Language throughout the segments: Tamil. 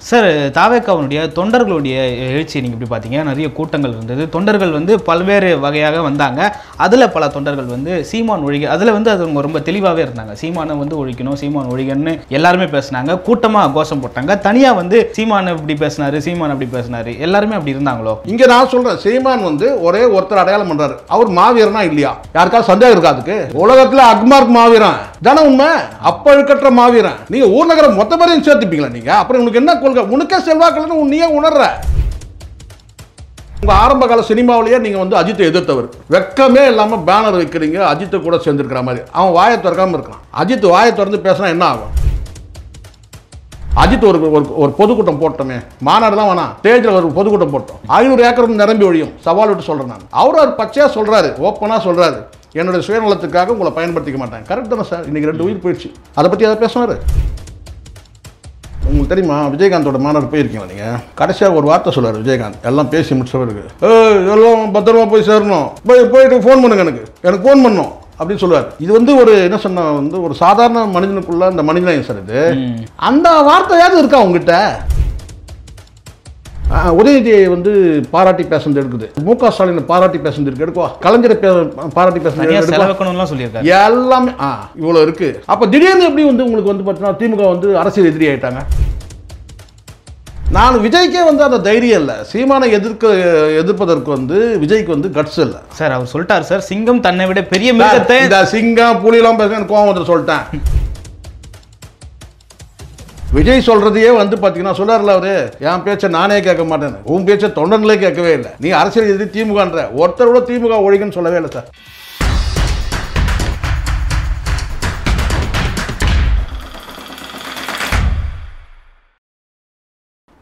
சார், தாவேக்காவுடைய தொண்டர்களுடைய எழுச்சி நீங்கள் எப்படி பார்த்தீங்க? நிறைய கூட்டங்கள் இருந்தது. தொண்டர்கள் வந்து பல்வேறு வகையாக வந்தாங்க. அதில் பல தொண்டர்கள் வந்து சீமான் ஒழிக, அதில் வந்து அது ரொம்ப தெளிவாகவே இருந்தாங்க. சீமானை வந்து ஒழிக்கணும், சீமான் ஒழிகன்னு எல்லாருமே பேசினாங்க. கூட்டமாக கோஷம் போட்டாங்க. தனியாக வந்து சீமான் இப்படி பேசினாரு, சீமான் அப்படி பேசினாரு, எல்லாருமே அப்படி இருந்தாங்களோ? இங்கே நான் சொல்கிறேன், சீமான் வந்து ஒரே ஒருத்தர் அடையாளம் பண்ணுறாரு. அவர் மாவீரனா இல்லையா? யாருக்காவது சந்தேகம் இருக்கா? அதுக்கு உலகத்தில் அக்மார்க் மாவீரன் தானே உண்மை. அப்போ இருக்கிற மாவீரன் நீங்கள் ஊர் நகரம் மொத்த பேரையும் சேர்த்துப்பீங்களா? நீங்கள் அப்புறம் உங்களுக்கு என்ன கொள்கை? உனக்கே செல்வாக்குன்னு நீயே உணர்ற. உங்க ஆரம்ப கால சினிமாவிலேயே நீங்க வந்து அஜித்தை எதிர்த்தவர். வெக்கமே இல்லாம பேனர் வைக்கிறீங்க, அஜித்தை கூட சேர்ந்துருக்கிற மாதிரி. அவன் வாயை திறக்காம இருக்கான். அஜித் வாயை திறந்து பேசினா என்ன ஆகும்? அஜித் ஒரு பொதுக்கூட்டம் போட்டோமே, மாநாடுலாம் வேணாம், ஸ்டேஜில் ஒரு பொதுக்கூட்டம் போட்டோம், 500 ஏக்கர் நிரம்பி ஒழியும், சவால் விட்டு சொல்றேன் நான். அவர் பச்சையா சொல்றாரு, ஓப்பனா சொல்றாரு, என்னுடைய சுயநலத்துக்காக உங்களை பயன்படுத்திக்க மாட்டேன். கரெக்ட் தானே சார்? இன்னைக்கு 2 உயிர் போயிடுச்சு. அதை பத்தி அதை பேசினாரு. உங்களுக்கு தெரியுமா, விஜயகாந்தோட மாநாடு போயிருக்கீங்களா நீங்கள்? கடைசியாக ஒரு வார்த்தை சொல்லுவார் விஜயகாந்த், எல்லாம் பேசி முடிச்சவருக்கு, எல்லாம் பத்திரமா போய் சேரணும், போயிட்டு ஃபோன் பண்ணுங்க, எனக்கு ஃபோன் பண்ணணும் அப்படின்னு சொல்லுவார். இது வந்து ஒரு என்ன சொன்ன வந்து ஒரு சாதாரண மனிதனுக்குள்ள அந்த மனிதனையும் சார் இது. அந்த வார்த்தையாவது இருக்கா உங்ககிட்ட? உதயநிதியை வந்து பாராட்டி பேசுறது இருக்குது, மு.க. ஸ்டாலின் பாராட்டி பேசுறது இருக்கு, எடுக்குவா கலைஞரை பாராட்டி பேசுறது எல்லாமே இவ்வளோ இருக்கு. அப்போ திடீர்னு எப்படி வந்து உங்களுக்கு வந்து பார்த்தீங்கன்னா திமுக வந்து அரசியல் எதிரி ஆயிட்டாங்க? நான் விஜய்க்கே வந்து அந்த தைரியம் இல்லை. சீமானை எதிர்ப்பதற்கு வந்து விஜய்க்கு வந்து கட்ஸ் இல்லை சார். அவர் சொல்லிட்டார் சார், சிங்கம் தன்னை விட பெரிய மிருகத்தை, இந்த சிங்கம் புலியெல்லாம் பேச கோவம் வந்து சொல்லிட்டேன். விஜய் சொல்றதையே வந்து பாத்தீங்கன்னா சொல்லார்ல அவரு, என் பேச்சை நானே கேட்க மாட்டேன், உன் பேச்சை தொண்டர்களே கேட்கவே இல்லை, நீ அரசியல் எதிரி திமுகன்ற ஒருத்தரோட திமுக ஒழிகன்னு சொல்லவே இல்லை சார்.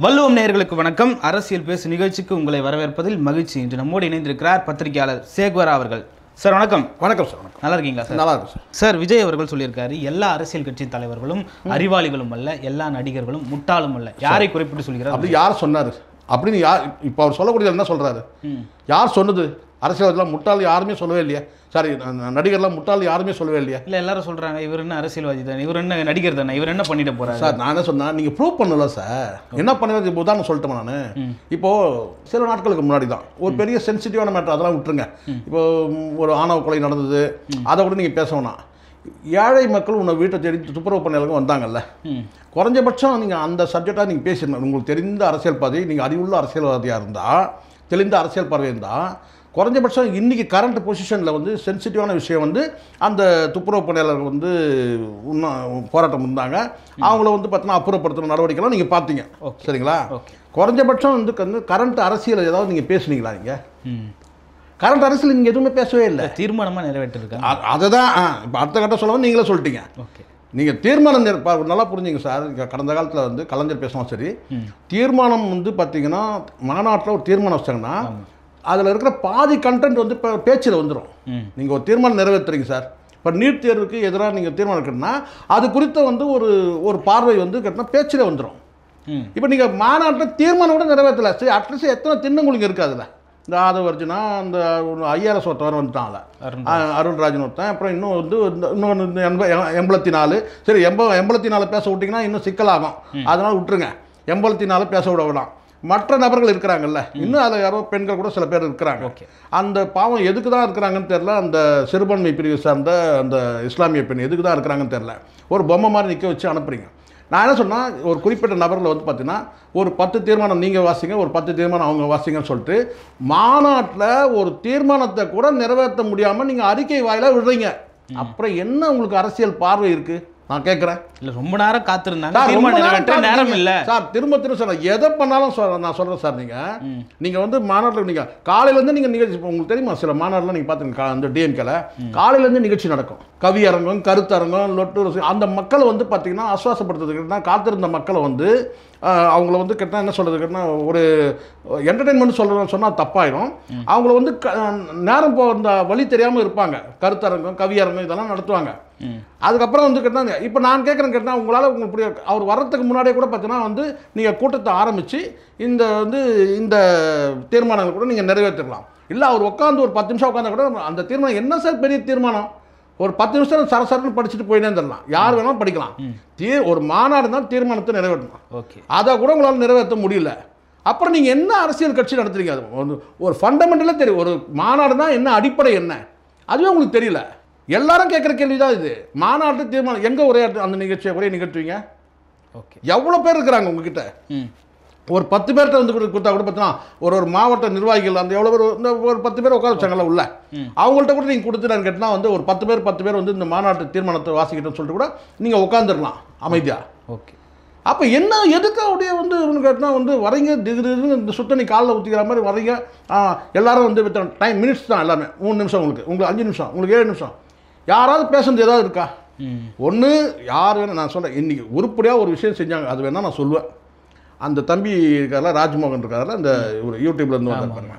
வள்ளுவம் நேயர்களுக்கு வணக்கம். அரசியல் பேசு நிகழ்ச்சிக்கு உங்களை வரவேற்பதில் மகிழ்ச்சி. இன்று நம்மோடு இணைந்திருக்கிறார் பத்திரிகையாளர் சேக்வரா அவர்கள். சார் வணக்கம். வணக்கம் சார். வணக்கம். நல்லா இருக்கீங்களா சார்? நல்லா இருக்கும் சார். சார், விஜய் அவர்கள் சொல்லியிருக்காரு, எல்லா அரசியல் கட்சி தலைவர்களும் அறிவாளிகளும் அல்ல, எல்லா நடிகர்களும் முட்டாளும் அல்ல. யாரை குறிப்பிட்டு சொல்கிறார்? அப்படி யார் சொன்னாரு அப்படின்னு யார் இப்போ அவர் சொல்லக்கூடிய என்ன சொல்றாரு? யார் சொன்னது? அரசியல்வாதிகள் முட்டாள் யாருமே சொல்லவே இல்லையா? சாரி, நடிகர்லாம் முட்டாள் யாருமே சொல்லவே இல்லையா? இல்லை, எல்லாரும் சொல்றாங்க இவர் என்ன அரசியல்வாதி தானே, இவர் என்ன நடிகர் தானே, இவர் என்ன பண்ணிட்டு போறாரு சார். நான் என்ன சொன்னா, நீங்க ப்ரூவ் பண்ணல சார். என்ன பண்ணுறது? இப்போ உதாரணம் சொல்லிட்டேன் நான். இப்போ சில நாட்களுக்கு முன்னாடி தான் ஒரு பெரிய சென்சிட்டிவான மேட்டர், அதெல்லாம் விட்டுருங்க. இப்போ ஒரு ஆணவ கொலை நடந்தது, அதை கூட நீங்க பேசணும்னா, ஏழை மக்கள் உன்னை வீட்டை தேடி துப்புரவு பணியாளர்கள் வந்தாங்கல்ல, குறைஞ்சபட்சம் நீங்கள் அந்த சப்ஜெக்டாக நீங்கள் பேசிடணும். உங்களுக்கு தெரிந்த அரசியல் பாதை, நீங்கள் அறிவுள்ள அரசியல்வாதியாக இருந்தால், தெளிந்த அரசியல் பார்வை இருந்தால், குறைஞ்சபட்சம் இன்றைக்கி கரண்ட் பொசிஷனில் வந்து சென்சிட்டிவான விஷயம் வந்து அந்த துப்புரவு பணியாளர்கள் வந்து இன்னும் போராட்டம் இருந்தாங்க, அவங்கள வந்து பார்த்தீங்கன்னா அப்புறப்படுத்தின நடவடிக்கைலாம் நீங்கள் பார்த்தீங்க, சரிங்களா? குறைஞ்சபட்சம் வந்து கரண்ட் அரசியல் ஏதாவது நீங்கள் பேசுனீங்களா? நீங்கள் கரண்ட் அரசியல் நீங்கள் எதுவுமே பேசவே இல்லை. தீர்மானமாக நிறைவேற்றிருக்காங்க. அதுதான் இப்போ அடுத்த கட்டம் சொல்லவும் நீங்களே சொல்லிட்டீங்க. நீங்கள் தீர்மானம் நல்லா புரிஞ்சுங்க சார். கடந்த காலத்தில் வந்து கலைஞர் பேசணும், சரி, தீர்மானம் வந்து பார்த்தீங்கன்னா மாநாட்டில் ஒரு தீர்மானம் வச்சாங்கன்னா அதில் இருக்கிற பாதி கண்டென்ட் வந்து இப்போ பேச்சில் வந்துடும். நீங்கள் ஒரு தீர்மானம் நிறைவேற்றுறீங்க சார். இப்போ நீட் தேர்வுக்கு எதிராக நீங்கள் தீர்மானம் எடுக்கணும்னா அது குறித்த வந்து ஒரு பார்வை வந்து கேட்டால் பேச்சில் வந்துடும். இப்போ நீங்கள் மாநாட்டில் தீர்மானம் கூட நிறைவேற்றலை, சரி, அட்லீஸ்ட் எத்தனை திண்ணங்களுக்கு இருக்குது அதில்? இந்த ஆதவர்ஜுனா, அந்த ஐஆர்எஸ் ஒருத்தவர் வந்துட்டான்ல, அருண்ராஜன் ஒருத்தன், அப்புறம் இன்னும் வந்து இன்னொன்று 84. சரி, 84 பேச விட்டிங்கன்னா இன்னும் சிக்கலாகும், அதனால் விட்டுருங்க. 84 பேச விட விடலாம். மற்ற நபர்கள் இருக்கிறாங்கல்ல, இன்னும் அதில் யாரோ பெண்கள் கூட சில பேர் இருக்கிறாங்க. அந்த பாவம் எதுக்கு தான் இருக்கிறாங்கன்னு தெரில. அந்த சிறுபான்மை பிரிவு சார்ந்த அந்த இஸ்லாமிய பெண் எதுக்கு தான் இருக்கிறாங்கன்னு தெரில. ஒரு பொம்மை மாதிரி நிற்க வச்சு அனுப்புறீங்க. நான் என்ன சொன்னால், ஒரு குறிப்பிட்ட நபர்களை வந்து பார்த்தீங்கன்னா ஒரு 10 தீர்மானம் நீங்கள் வாசிங்க, ஒரு 10 தீர்மானம் அவங்க வாசிங்கன்னு சொல்லிட்டு மாநாட்டில் ஒரு தீர்மானத்தை கூட நிறைவேற்ற முடியாமல் நீங்கள் அறிக்கை வாயிலாக விடுறீங்க. அப்புறம் என்ன உங்களுக்கு அரசியல் பார்வை இருக்குது? நான் கேட்குறேன். இல்லை, ரொம்ப நேரம் காத்திருந்தாங்க, நேரம் இல்லை சார். திரும்ப சார் எதை பண்ணாலும் நான் சொல்கிறேன் சார். நீங்கள் வந்து மாநாட்டில் நீங்கள் காலையிலேருந்து நீங்கள் நிகழ்ச்சி, உங்களுக்கு தெரியுமா, சில மாநாட்டில் நீங்கள் பார்த்துங்க, அந்த டிஎம்கேல காலையிலேருந்து நிகழ்ச்சி நடக்கும், கவியரங்கம், கருத்தரங்கம், லொட்டு, அந்த மக்களை வந்து பார்த்தீங்கன்னா ஆஸ்வாசப்படுத்துறதுக்கு காத்திருந்த மக்களை வந்து அவங்கள வந்து கேட்டால் என்ன சொல்கிறது கேட்டால் ஒரு என்டர்டெயின்மெண்ட் சொன்னால் தப்பாயிடும். அவங்கள வந்து நேரம் போகிற வழி தெரியாமல் இருப்பாங்க. கருத்தரங்கம், கவியரங்கம் இதெல்லாம் நடத்துவாங்க. அதுக்கப்புறம் வந்து கேட்டாங்க, இப்போ நான் கேட்குறேன் கேட்டால் உங்களால் இப்படி அவர் வர்றதுக்கு முன்னாடியே கூட பார்த்தீங்கன்னா வந்து நீங்கள் கூட்டத்தை ஆரம்பித்து இந்த தீர்மானங்கள் கூட நீங்கள் நிறைவேற்றிடலாம். இல்லை, அவர் உட்காந்து ஒரு 10 நிமிஷம் உட்காந்தா கூட அந்த தீர்மானம் என்ன சார் பெரிய தீர்மானம்? ஒரு 10 நிமிஷம் சரசரன்னு படிச்சுட்டு போயிட்டே இருந்துடலாம். யார் வேணாலும் படிக்கலாம். ஒரு மாநாடு தான் தீர்மானத்தை நிறைவேற்றணும். ஓகே, அதை கூட உங்களால் நிறைவேற்ற முடியல. அப்புறம் நீங்கள் என்ன அரசியல் கட்சி நடத்துறீங்க? அது ஒரு ஃபண்டமெண்டலாக தெரியும். ஒரு மாநாடு தான் என்ன அடிப்படை என்ன அதுவே உங்களுக்கு தெரியல. எல்லாரும் கேட்குற கேள்வி தான் இது. மாநாட்டு தீர்மானம் எங்கே அந்த நிகழ்ச்சியை நிகழ்த்துவீங்க? ஓகே, எவ்வளோ பேர் இருக்கிறாங்க உங்ககிட்ட? ஒரு 10 பேர்கிட்ட வந்து கொடுத்தா கூட பார்த்தீங்கன்னா ஒரு மாவட்ட நிர்வாகிகள் அந்த எவ்வளோ பேர் இந்த ஒரு 10 பேர் உட்கார வச்சாங்கல்ல உள்ள, அவங்கள்ட்ட கூட நீங்கள் கொடுத்துட்டான்னு கேட்டால் வந்து ஒரு 10 பேர் வந்து இந்த மாநாட்டு தீர்மானத்தை வாசிக்கிட்டோன்னு சொல்லிட்டு கூட நீங்கள் உட்காந்துடலாம் அமைதியாக. ஓகே, அப்போ என்ன எதுக்கு அப்படியே வந்து கேட்டால் வந்து வரீங்க திடீர்னு இந்த சுத்தணி காலில் ஊற்றிக்கிற மாதிரி வரீங்க. எல்லாரும் வந்து டைம் மினிட்ஸ் தான் எல்லாமே. 3 நிமிஷம் உங்களுக்கு 5 நிமிஷம் உங்களுக்கு 7 நிமிஷம். யாராவது பேசுறது ஏதாவது இருக்கா? ஒன்று யார் வேணும் நான் சொல்கிறேன். இன்றைக்கி உருப்படியாக ஒரு விஷயம் செஞ்சாங்க, அது வேணால் நான் சொல்லுவேன். அந்த தம்பி இருக்கார்ல ராஜ்மோகன் இருக்கார்ல, இந்த ஒரு யூடியூப்லேருந்து வந்து பாருங்க,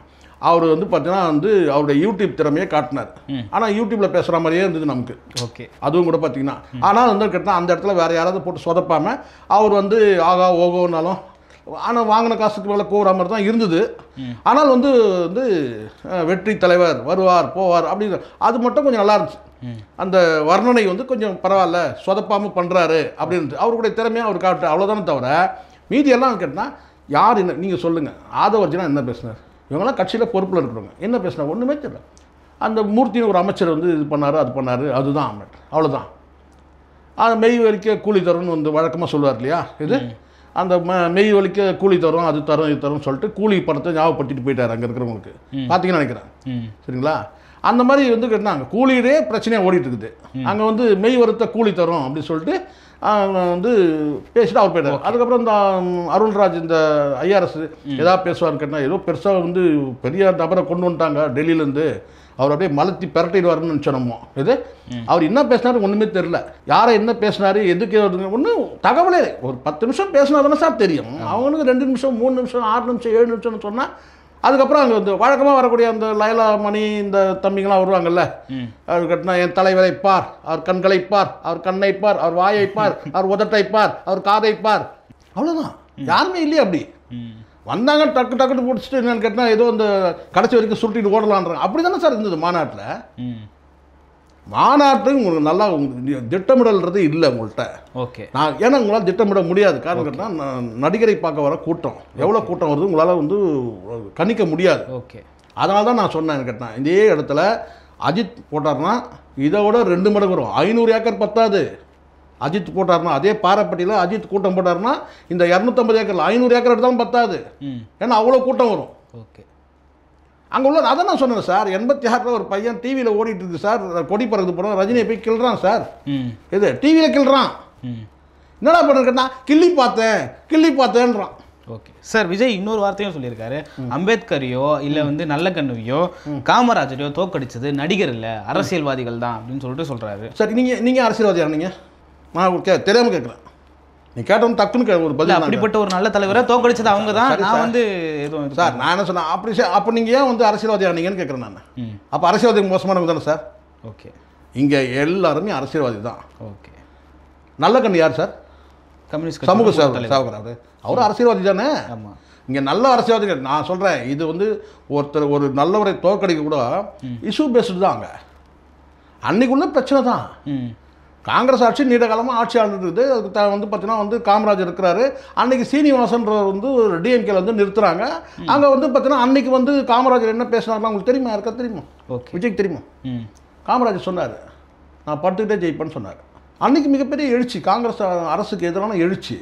அவர் வந்து பார்த்தீங்கன்னா வந்து அவருடைய யூடியூப் திறமையை காட்டினார். ஆனால் யூடியூப்பில் பேசுகிற மாதிரியே இருந்தது நமக்கு. ஓகே, அதுவும் கூட பார்த்தீங்கன்னா. ஆனால் வந்து கேட்டால் அந்த இடத்துல வேறு யாராவது போட்டு சொதப்பாமல் அவர் வந்து ஆகா ஓகோனாலும் ஆனால் வாங்கின காசுக்கு மேலே கோர மாதிரி தான் இருந்தது. ஆனால் வந்து வந்து வெற்றி தலைவர் வருவார் போவார் அப்படின்னு அது மட்டும் கொஞ்சம் நல்லா இருந்துச்சு. அந்த வர்ணனை வந்து கொஞ்சம் பரவாயில்ல, சொதப்பாமல் பண்ணுறாரு அப்படின்னு அவருடைய திறமையாக அவர் காட்டு. அவ்வளோதானே தவிர மீதியெல்லாம் கேட்டால் யார் என்ன நீங்கள் சொல்லுங்கள். ஆதவர்ஜனா என்ன பேசினார்? இவங்கெல்லாம் கட்சியில் பொறுப்பில் இருக்கிறவங்க என்ன பேசினார்? ஒன்றுமே தெரியல. அந்த மூர்த்தின்னு ஒரு அமைச்சர் வந்து இது பண்ணார் அது பண்ணார், அதுதான் அவ்வளோதான். அது மெய் வலிக்க கூலி தரும்னு வந்து வழக்கமாக சொல்லுவார் இல்லையா? இது அந்த மெய் வலிக்க கூலி தரும் அது தரும் இது தரும்னு சொல்லிட்டு கூலி பணத்தை ஞாபகப்படுத்திட்டு போயிட்டார் அங்கே இருக்கிறவங்களுக்கு. பார்த்தீங்கன்னு நினைக்கிறேன். சரிங்களா? அந்த மாதிரி வந்து கேட்டாங்க கூலியிலே பிரச்சனையாக ஓடிட்டு இருக்குது. அங்கே வந்து மெய் வருத்த கூலி தரும் அப்படின்னு சொல்லிட்டு வந்து பேசிட்டு அவர் போயிட்டார். அதுக்கப்புறம் இந்த அருள்ராஜ் இந்த ஐஆர்எஸ் ஏதாவது பேசுவார்னு கேட்டால் ஏதோ பெருசாக வந்து பெரிய நபரை கொண்டு வந்துட்டாங்க டெல்லியிலேருந்து, அவர் அப்படியே மலத்தி பெரட்டிடுவார்னு நினச்சோமோ. இது அவர் என்ன பேசினாரு ஒன்றுமே தெரில. யாரை என்ன பேசினாரு எதுக்கு ஒன்றும் தகவலே. ஒரு 10 நிமிஷம் பேசினாதானே சார் தெரியும். அவனுக்கு 2 நிமிஷம் 3 நிமிஷம் 6 நிமிஷம் 7 நிமிஷம்னு சொன்னால் அதுக்கப்புறம் அங்கே வந்து வழக்கமாக வரக்கூடிய அந்த லைலா மணி இந்த தம்பிங்களாம் வருவாங்கல்ல, அவர் கட்டினா என் தலைவரை பார், அவர் கண்களை பார், அவர் கண்ணை பார், அவர் வாயை பார், அவர் உதட்டை பார், அவர் காதை பார், அவ்வளோதான். யாருமே இல்லையே அப்படி வந்தாங்க டக்கு டக்குன்னு பிடிச்சிட்டு என்னன்னு கேட்டால் ஏதோ இந்த கடைசி வரைக்கும் சுருட்டிட்டு ஓடலான்றாங்க. அப்படி தானே சார் இருந்தது மாநாட்டில். மாநாட்டுக்கு உங்களுக்கு நல்லா திட்டமிடல்ன்றது இல்லை உங்கள்கிட்ட. ஓகே, நான் ஏன்னா உங்களால் திட்டமிட முடியாது. காரணம் கேட்டால் நடிகரை பார்க்க வர கூட்டம் எவ்வளோ கூட்டம் வருது உங்களால் வந்து கணிக்க முடியாது. ஓகே, அதனால தான் நான் சொன்னேன் கேட்டேன் இதே இடத்துல அஜித் போட்டார்னா இதை விட 2 மடங்கு வரும். 500 ஏக்கர் பத்தாது. அஜித் போட்டார்னா அதே பாறைப்பட்டியில் அஜித் கூட்டம் போட்டார்னா இந்த 250 ஏக்கரில் 500 ஏக்கர் எடுத்தாலும் பத்தாது. ஏன்னா அவ்வளோ கூட்டம் வரும். ஓகே, அங்கே உள்ள அதை நான் சொன்னேன் சார். 86 ஒரு பையன் டிவியில் ஓடிட்டு இருக்கு சார், கொடி பறக்குது போகிறோம், ரஜினியை போய் கிள்றான் சார். இது டிவியில் கிள்றான். என்னடா பண்ணுறேன்னா கிள்ளி பார்த்தேன்றான். ஓகே சார், விஜய் இன்னொரு வார்த்தையும் சொல்லியிருக்காரு. அம்பேத்கரையோ இல்லை வந்து நல்ல கண்ணுவையோ காமராஜரையோ தோக்கடிச்சது நடிகர் இல்லை அரசியல்வாதிகள் தான் அப்படின்னு சொல்லிட்டு சொல்கிறாரு. சரி, நீங்கள் அரசியல்வாதியா? நீங்கள் நான் தெரியாமல் கேட்குறேன். நீ கேட்டவன் டக்குன்னு ஒரு பதில். அப்படிப்பட்ட ஒரு நல்ல தலைவரை தோக்கடிச்சது அவங்க தான். நான் வந்து எதுவும் சார் நான் என்ன சொன்னேன் அப்போ நீங்கள் ஏன் வந்து அரசியல்வாதி ஆனீங்கன்னு கேட்குறேன் நான். அப்போ அரசியல்வாதி மோசமானவங்க தானே சார்? ஓகே, இங்கே எல்லாருமே அரசியல்வாதி தான். ஓகே, நல்ல கண்ணு யார் சார்? கம்யூனிஸ்ட் சமூக சேவகர். அவரும் அரசியல்வாதி தானே. ஆமாம், இங்கே நல்ல அரசியல்வாதிகள் நான் சொல்கிறேன். இது வந்து ஒருத்தர் ஒரு நல்லவரை தோற்கடிக்க கூட இஷ்யூ பேஸ்டு தான். அங்கே அன்னைக்குள்ள பிரச்சனை தான். காங்கிரஸ் ஆட்சி நீண்ட காலமாக ஆட்சி ஆண்டுருக்குது. அதுக்கு வந்து பார்த்தீங்கன்னா வந்து காமராஜர் இருக்கிறாரு. அன்னைக்கு சீனிவாசன்றவர் வந்து டிஎம்கேல வந்து நிறுத்துறாங்க. அங்கே வந்து பார்த்தீங்கன்னா அன்னைக்கு வந்து காமராஜர் என்ன பேசினார்லாம் உங்களுக்கு தெரியுமா? யாருக்கா தெரியுமா? ஓகே, விஜய்க்கு தெரியுமா? காமராஜர் சொன்னார் நான் படுத்துக்கிட்டே ஜெயிப்பேன்னு சொன்னார். அன்னைக்கு மிகப்பெரிய எழுச்சி, காங்கிரஸ் அரசுக்கு எதிரான எழுச்சி.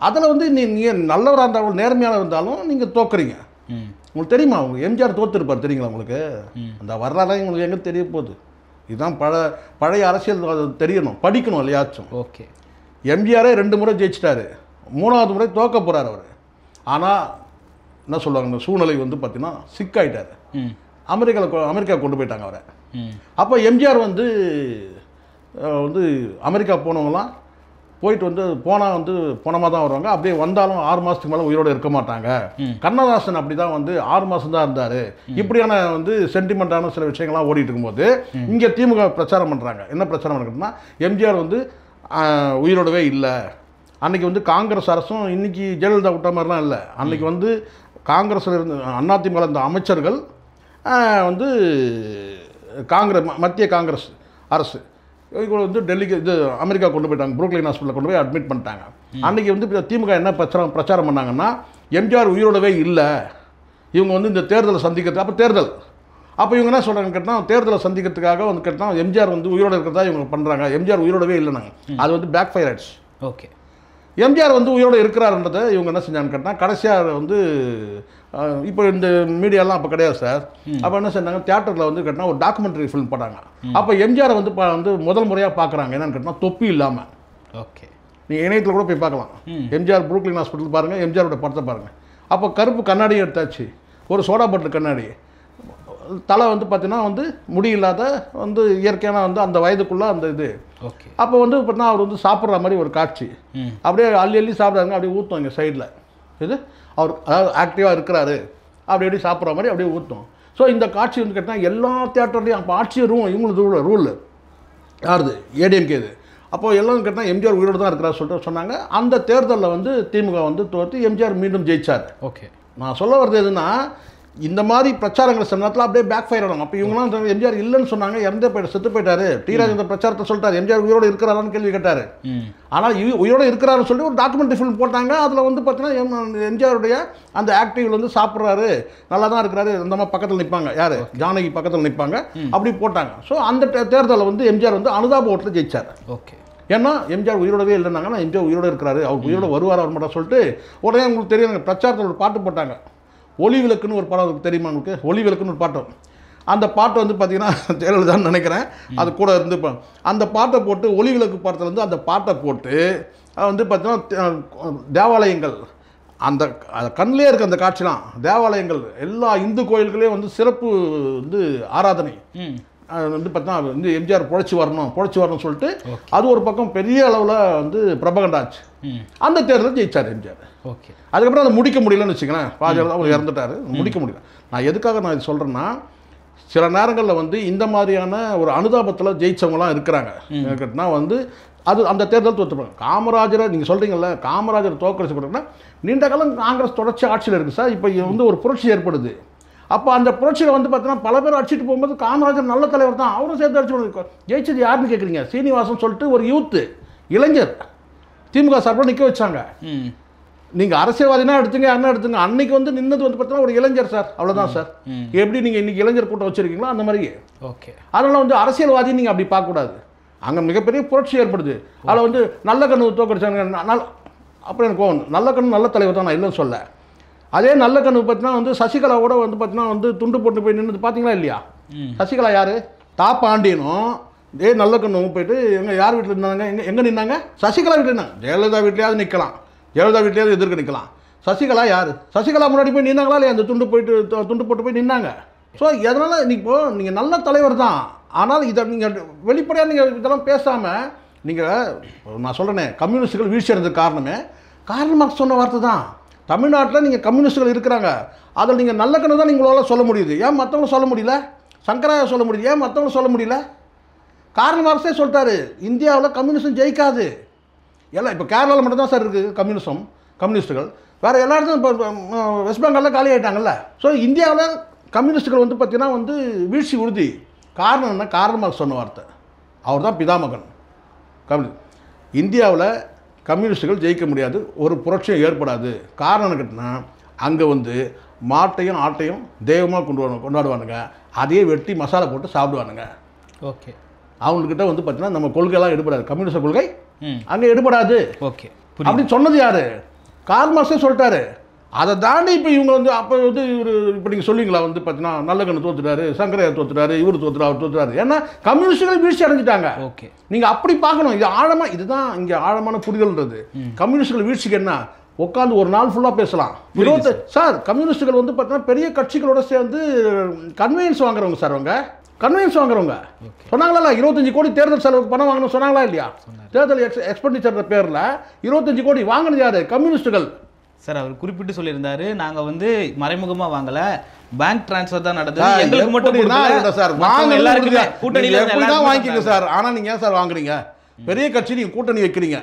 அதில் வந்து நீங்கள் நல்லவராக இருந்தாலும் நேர்மையாக இருந்தாலும் நீங்கள் தோக்குறீங்க. உங்களுக்கு தெரியுமா? உங்களுக்கு எம்ஜிஆர் தோத்துருப்பார் தெரியுங்களா? உங்களுக்கு அந்த வரலாறு உங்களுக்கு எங்கே தெரிய போகுது? இதுதான் பழைய அரசியல் தெரியணும், படிக்கணும் இல்லையாச்சும். ஓகே, எம்ஜிஆரே 2 முறை ஜெயிச்சிட்டாரு, 3வது முறை தோக்க போகிறார் அவர். ஆனால் என்ன சொல்லுவாங்க, சூழ்நிலை வந்து பார்த்தீங்கன்னா சிக்காயிட்டார். அமெரிக்கா கொண்டு போயிட்டாங்க அவரை. அப்போ எம்ஜிஆர் வந்து அமெரிக்கா போனவங்களாம் போயிட்டு வந்து போனால் வந்து போனமாக தான் வருவாங்க. அப்படியே வந்தாலும் 6 மாதத்துக்கு மேலே உயிரோடு இருக்க மாட்டாங்க. கண்ணதாசன் அப்படி தான் வந்து 6 மாதம் தான் இருந்தார். இப்படியான வந்து சென்டிமெண்ட்டான சில விஷயங்கள்லாம் ஓடிட்டு இருக்கும்போது இங்கே திமுக பிரச்சாரம் பண்ணுறாங்க. என்ன பிரச்சாரம் பண்ணுறதுன்னா எம்ஜிஆர் வந்து உயிரோடவே இல்லை. அன்றைக்கி வந்து காங்கிரஸ் அரசும் இன்றைக்கி ஜெயலலிதா விட்ட மாதிரிலாம் இல்லை. அன்றைக்கி வந்து காங்கிரஸில் இருந்து அதிமுக இந்த அமைச்சர்கள் வந்து மத்திய காங்கிரஸ் அரசு. இவங்க வந்து டெல்லிக்கு இது அமெரிக்கா கொண்டு போயிட்டாங்க, புரூக்லின் ஹாஸ்பிட்டலில் கொண்டு போய் அட்மிட் பண்ணிட்டாங்க. அன்றைக்கி வந்து திமுக என்ன பிரச்சாரம் பண்ணாங்கன்னா, எம்ஜிஆர் உயிரோடவே இல்லை, இவங்க வந்து இந்த தேர்தலை சந்திக்கிறது. அப்போ தேர்தல், அப்போ இவங்க என்ன சொல்கிறாங்கன்னு கேட்டால், தேர்தலை சந்திக்கிறதுக்காக வந்து கேட்டால் எம்ஜிஆர் வந்து உயிரோடு இருக்கிறதா இவங்க பண்ணுறாங்க, எம்ஜிஆர் உயிரோடவே இல்லைனாங்க. அது வந்து பேக் ஃபயர் ஆயிடுச்சு. ஓகே. எம்ஜிஆர் வந்து உயிரோடு இருக்கிறாருன்றதை இவங்க என்ன செஞ்சாங்கன்னு கேட்டால், கடைசியாக வந்து இப்போ இந்த மீடியாலாம் அப்போ கிடையாது சார். அப்போ என்ன செஞ்சாங்க, தியேட்டரில் வந்து கேட்டால் ஒரு டாக்குமெண்ட்ரி ஃபிலிம் போட்டாங்க. அப்போ எம்ஜிஆரை வந்து வந்து முதல் முறையாக பார்க்குறாங்க. என்னன்னு கேட்டால், தொப்பி இல்லாமல். ஓகே. நீங்கள் இணையத்தில் கூட போய் பார்க்கலாம். எம்ஜிஆர் புரூக்லின் ஹாஸ்பிட்டல் பாருங்கள், எம்ஜிஆரோட படத்தை பாருங்கள். அப்போ கருப்பு கண்ணாடியும் எடுத்தாச்சு, ஒரு சோடா பாட்டில் கண்ணாடி, தலை வந்து பார்த்தீங்கன்னா வந்து முடி இல்லாத வந்து இயற்கையான வந்து அந்த வயதுக்குள்ளே அந்த இது. ஓகே. அப்போ வந்து பார்த்தீங்கன்னா அவர் வந்து சாப்பிட்ற மாதிரி ஒரு காட்சி, அப்படியே அள்ளி சாப்பிட்றாங்க, அப்படியே ஊற்றும் இங்கே சைடில். இது அவர் அதாவது ஆக்டிவாக இருக்கிறாரு, அப்படி எப்படி சாப்பிட்ற மாதிரி அப்படியே ஊற்றும். ஸோ இந்த காட்சி வந்து கேட்டால் எல்லா தியேட்டர்லையும் அப்போ ஆட்சியரும் இவங்களுக்கு ரூல் யாருது, ஏடிஎம்கே இது. அப்போது எல்லாம் கேட்டால் எம்ஜிஆர் உயிரோடு தான் இருக்கிறார் சொல்லிட்டு சொன்னாங்க. அந்த தேர்தலில் வந்து திமுக வந்து தோற்று எம்ஜிஆர் மீண்டும் ஜெயிச்சார். ஓகே. நான் சொல்ல வர்றது எதுன்னா, இந்த மாதிரி பிரச்சாரங்கள் சில நேரத்தில் அப்படியே பேக் ஃபயர் ஆகும். அப்போ இவங்களாம் எம்ஜிஆர் இல்லைன்னு சொன்னாங்க, இறந்தே போயிட்டு செத்து போயிட்டாரு. டி ராஜேந்திர பிரச்சாரத்தை சொல்லிட்டார், எம்ஜிஆர் உயிரோடு இருக்கிறாரான்னு கேள்வி கேட்டார். ஆனால் உயிரோடு இருக்கிறாருன்னு சொல்லி ஒரு டாக்குமெண்ட்ரி ஃபிலிம் போட்டாங்க. அதில் வந்து பார்த்தீங்கன்னா எம்ஜிஆருடைய அந்த ஆக்டிவில் வந்து சாப்பிட்றாரு, நல்லா தான் இருக்கிறாரு, இந்த மாதிரி பக்கத்தில் நிற்பாங்க, யார் ஜானகி பக்கத்தில் நிற்பாங்க, அப்படி போட்டாங்க. ஸோ அந்த தேர்தலில் வந்து எம்ஜிஆர் வந்து அனுதாப ஓட்டில் ஜெயிச்சார். ஓகே. ஏன்னா எம்ஜிஆர் உயிரோடவே இல்லைனாங்கன்னா எம்ஜிஆர் உயிரோடு இருக்கிறாரு, அவர் உயிரோடு வருவார் வர மாட்டா சொல்லிட்டு உடனே உங்களுக்கு தெரியும், பிரச்சாரத்தில் ஒரு பாட்டு போட்டாங்க, ஒளி விளக்குன்னு ஒரு படம் தெரியுமா உங்களுக்கு? ஒளி விளக்குன்னு ஒரு பாட்டம். அந்த பாட்டை வந்து பார்த்தீங்கன்னா ஜெயலலிதான்னு நினைக்கிறேன், அது கூட இருந்து அந்த பாட்டை போட்டு ஒளி விளக்கு பாடத்தில் வந்து அந்த பாட்டை போட்டு வந்து பார்த்தீங்கன்னா தேவாலயங்கள் அந்த கண்ணிலே இருக்க அந்த காட்சிலாம், தேவாலயங்கள் எல்லா இந்து கோயில்களையும் வந்து சிறப்பு வந்து ஆராதனை வந்து பார்த்தீங்கன்னா வந்து எம்ஜிஆர் பொழைச்சி வரணும்னு சொல்லிட்டு அது ஒரு பக்கம் பெரிய அளவில் வந்து பிரபகண்டாச்சு. அந்த தேர்தலில் ஜெயிச்சார் எம்ஜிஆர். ஓகே. அதுக்கப்புறம் அதை முடிக்க முடியலன்னு வச்சுக்கலேன், பாஜக அவர் இறந்துட்டார், முடிக்க முடியல. நான் எதுக்காக நான் இது சொல்கிறேன்னா, சில நேரங்களில் வந்து இந்த மாதிரியான ஒரு அனுதாபத்தில் ஜெயிச்சவங்களாம் இருக்கிறாங்க. கேட்டினா வந்து அது அந்த தேர்தல் தோற்றுப்பாங்க. காமராஜரை நீங்கள் சொல்கிறீங்கல்ல, காமராஜர் தோக்கடிச்சு கொடுக்குன்னா நீண்ட காலம் காங்கிரஸ் தொடர்ச்சி ஆட்சியில் இருக்குது சார். இப்போ வந்து ஒரு புரட்சி ஏற்படுது. அப்போ அந்த புரட்சியில் வந்து பார்த்தீங்கன்னா பல பேர் அடிச்சுட்டு போகும்போது காமராஜர் நல்ல தலைவர் தான், அவரும் சேர்த்து அடிச்சு ஜெயிச்சது யாருன்னு கேட்குறீங்க? சீனிவாசன் சொல்லிட்டு ஒரு யூத்து இளைஞர் திமுக சார்பாக நிற்க வச்சாங்க. நீங்கள் அரசியல்வாதினா எடுத்துங்க, என்ன எடுத்துங்க, அன்னைக்கு வந்து நின்னது வந்து பார்த்தீங்கன்னா ஒரு இளைஞர் சார், அவ்வளோதான் சார். எப்படி நீங்கள் இன்றைக்கி இளைஞர் கூட்டம் வச்சுருக்கீங்களோ அந்த மாதிரி. ஓகே. அதனால் வந்து அரசியல்வாதி நீங்கள் அப்படி பார்க்கக்கூடாது. அங்கே மிகப்பெரிய புரட்சி ஏற்படுது. அதில் வந்து நல்ல கண்ணு தோக்கடிச்சாங்க. அப்புறம் எனக்கு கோவம், நல்ல கண்ணு நல்ல தலைவர் தான், நான் இல்லைன்னு சொல்ல. அதே நல்ல கண்ணு பார்த்தீங்கன்னா வந்து சசிகலாவோட வந்து பார்த்தீங்கன்னா வந்து துண்டு போட்டு போய் நின்று பார்த்தீங்களா இல்லையா? சசிகலா யார்? தாப்பாண்டியனும் நல்ல கண்ணும் போயிட்டு யார் வீட்டில் இருந்தாங்க, எங்கே நின்னாங்க? சசிகலா வீட்டில் இருந்தாங்க. ஜெயலலிதா வீட்லையாவது நிற்கலாம், ஜெயலலிதா வீட்லையாவது எதிர்க்க நிற்கலாம். சசிகலா யார்? சசிகலா முன்னாடி போய் நின்னாங்களா இல்லையா? அந்த துண்டு போட்டு போய் நின்னாங்க. ஸோ எதனால் நீங்கள் நல்ல தலைவர் தான், ஆனால் இதை நீங்கள் வெளிப்படையாக நீங்கள் இதெல்லாம் பேசாமல் நீங்கள் நான் சொல்கிறேனே, கம்யூனிஸ்டுகள் வீழ்ச்சி அடைஞ்சது காரணமாக சொன்ன வார்த்தை தான். தமிழ்நாட்டில் நீங்கள் கம்யூனிஸ்டுகள் இருக்கிறாங்க, அதில் நீங்கள் நல்ல கண்ணு தான் நீங்களால் சொல்ல முடியுது. ஏன் மற்றவங்க சொல்ல முடியல? சங்கராய சொல்ல முடியுது, ஏன் மற்றவங்க சொல்ல முடியல? கார்ல் மார்க்ஸே சொல்லிட்டாரு, இந்தியாவில் கம்யூனிசம் ஜெயிக்காது. எல்லாம் இப்போ கேரளாவில் மட்டும்தான் சார் இருக்குது கம்யூனிஸ்டுகள், வேறு எல்லா இடத்துலையும் இப்போ வெஸ்ட் பெங்காலில் காலி ஆகிட்டாங்கல்ல. ஸோ இந்தியாவில் கம்யூனிஸ்டுகள் வந்து பார்த்திங்கன்னா வந்து வீழ்ச்சி உறுதி. காரணம் என்ன? கார்ல் மார்க்ஸ் சொன்ன வார்த்தை, அவர் தான் பிதாமகன். இந்தியாவில் கம்யூனிஸ்டுகள் ஜெயிக்க முடியாது, ஒரு புரட்சியும் ஏற்படாது. காரணம் கேட்டினா அங்கே வந்து மாட்டையும் ஆட்டையும் தெய்வமாக கொண்டாடுவானுங்க, அதையே வெட்டி மசாலா போட்டு சாப்பிடுவானுங்க. ஓகே. அவங்கக்கிட்ட வந்து பார்த்தீங்கன்னா நம்ம கொள்கையெல்லாம் எடுபடாது, கம்யூனிஸ்ட் கொள்கை அங்கே எடுபடாது. ஓகே. அப்படின்னு சொன்னது யார்? கார்ல் மார்க்ஸே சொல்லிட்டாரு. அதை தாண்டி இப்போ இவங்க வந்து அப்போ வந்து இவர் இப்போ நீங்கள் சொல்லுவீங்களா வந்து பார்த்தீங்கன்னா நல்ல கண்ணு தோத்துட்டாரு, சங்கரையா தோத்துட்டாரு, இவர் தோத்துட்டாரு, அவர் தோத்துட்டாரு. ஏன்னா கம்யூனிஸ்டுகள் வீழ்ச்சி அடைஞ்சிட்டாங்க. ஓகே. நீங்கள் அப்படி பார்க்கணும். இது ஆழமாக, இதுதான் இங்கே ஆழமான புரிதல்ன்றது. கம்யூனிஸ்டுகள் வீழ்ச்சிக்கு என்ன உட்காந்து ஒரு நாள் ஃபுல்லாக பேசலாம். சார் கம்யூனிஸ்டுகள் வந்து பார்த்தீங்கன்னா பெரிய கட்சிகளோட சேர்ந்து கன்வீனியன்ஸ் வாங்குறவங்க சார். அவங்க கன்வீனியன்ஸ் வாங்குறவங்க சொன்னாங்களா, 25 கோடி தேர்தல் செலவுக்கு பணம் வாங்கணும் சொன்னாங்களா இல்லையா? தேர்தல் எக்ஸ்பெண்டிச்சர் பேரில் 25 கோடி வாங்கினது யார்? கம்யூனிஸ்டுகள் சார். அவர் குறிப்பிட்டு சொல்லியிருந்தாரு, நாங்கள் வந்து மறைமுகமாக வாங்கலை, பேங்க் டிரான்ஸ்ஃபர் தான் நடந்தது, எங்களுக்கு மட்டும் சார் எல்லாருக்குமே கூட்டணியில் தான் வாங்கிக்கங்க சார். ஆனால் நீங்கள் ஏன் சார் வாங்குறீங்க? பெரிய கட்சி நீங்கள் கூட்டணி வைக்கிறீங்க,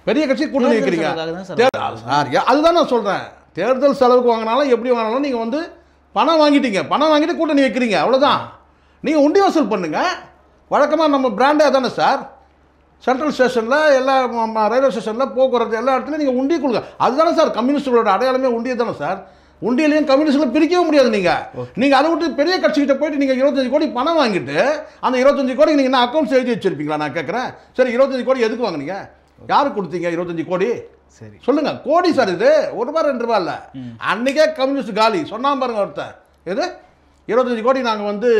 பெரிய கட்சி கூட்டணி வைக்கிறீங்க சார். அதுதான் நான் சொல்கிறேன். தேர்தல் செலவுக்கு வாங்கினாலும் எப்படி வாங்கினாலும் நீங்கள் வந்து பணம் வாங்கிட்டீங்க, பணம் வாங்கிட்டு கூட்டணி வைக்கிறீங்க, அவ்வளோதான். நீங்கள் உண்டி வசூல் பண்ணுங்க. வழக்கமாக நம்ம பிராண்டே தானே சார். சென்ட்ரல் ஸ்டேஷனில் எல்லா ரயில்வே ஸ்டேஷனில் போக்குவரத்து எல்லா இடத்துலையும் நீங்கள் உண்டியை கொடுங்க. அதுதானே சார் கம்யூனிஸ்டுகளோட அடையாளமே உண்டியை தானே சார். உண்டியிலையும் கம்யூனிஸ்டில் பிரிக்கவே முடியாது. நீங்கள் அதை விட்டு பெரிய கட்சிக்கிட்ட போயிட்டு நீங்கள் 25 கோடி பணம் வாங்கிட்டு அந்த 25 கோடி நீங்கள் என்ன அக்கௌண்ட்ஸ் எழுதி வச்சிருப்பீங்களா? நான் கேட்குறேன். சரி, 25 கோடி எதுக்கு வாங்கினீங்க? யாருக்கு கொடுத்தீங்க 25 கோடி? சரி சொல்லுங்க. கோடி சார் இது, ₹1 ₹2 இல்லை. அன்றைக்கே கம்யூனிஸ்ட் காலி சொன்னா பாருங்க ஒருத்தன். எது 25 கோடி நாங்கள் வந்து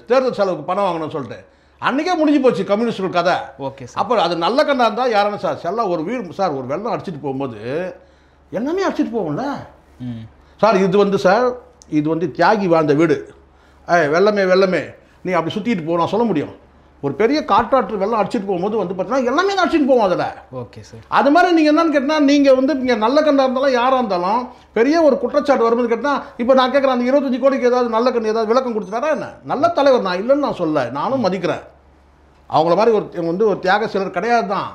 தேர்தல் செலவுக்கு பணம் வாங்கணும்னு சொல்லிட்டு அன்றைக்கே முடிஞ்சு போச்சு கம்யூனிஸ்டுகள் கதை. Okay sir. அப்போ அது நல்ல கண்ணா இருந்தால் யாரான சார் செல்லாம் ஒரு வீடு சார் ஒரு வெள்ளம் அடிச்சுட்டு போகும்போது எல்லாமே அடிச்சுட்டு போகும்ல சார். இது வந்து சார் இது வந்து தியாகி வாழ்ந்த வீடு. வெள்ளமே வெள்ளமே நீ அப்படி சுற்றிட்டு போ நான் சொல்ல முடியும். ஒரு பெரிய காற்றாற்று வெள்ளம் அடிச்சுட்டு போகும்போது வந்து பார்த்தீங்கன்னா எல்லாமே அடிச்சுட்டு போவோம் அதில். Okay sir. அது மாதிரி நீங்கள் என்னன்னு கேட்டால் நீங்கள் வந்து இங்கே நல்ல கண்ணாக இருந்தாலும் யாராக இருந்தாலும் பெரிய ஒரு குற்றச்சாட்டு வரும்போது கேட்டால் இப்போ நான் கேட்குறேன் அந்த 25 கோடிக்கு ஏதாவது நல்ல கண்ணு ஏதாவது விளக்கம் கொடுத்துட்டாரா என்ன? நல்ல தலைவர் நான் இல்லைன்னு நான் சொல்ல, நானும் மதிக்கிறேன். அவங்கள மாதிரி ஒரு தியாக சிலர் கிடையாது தான்.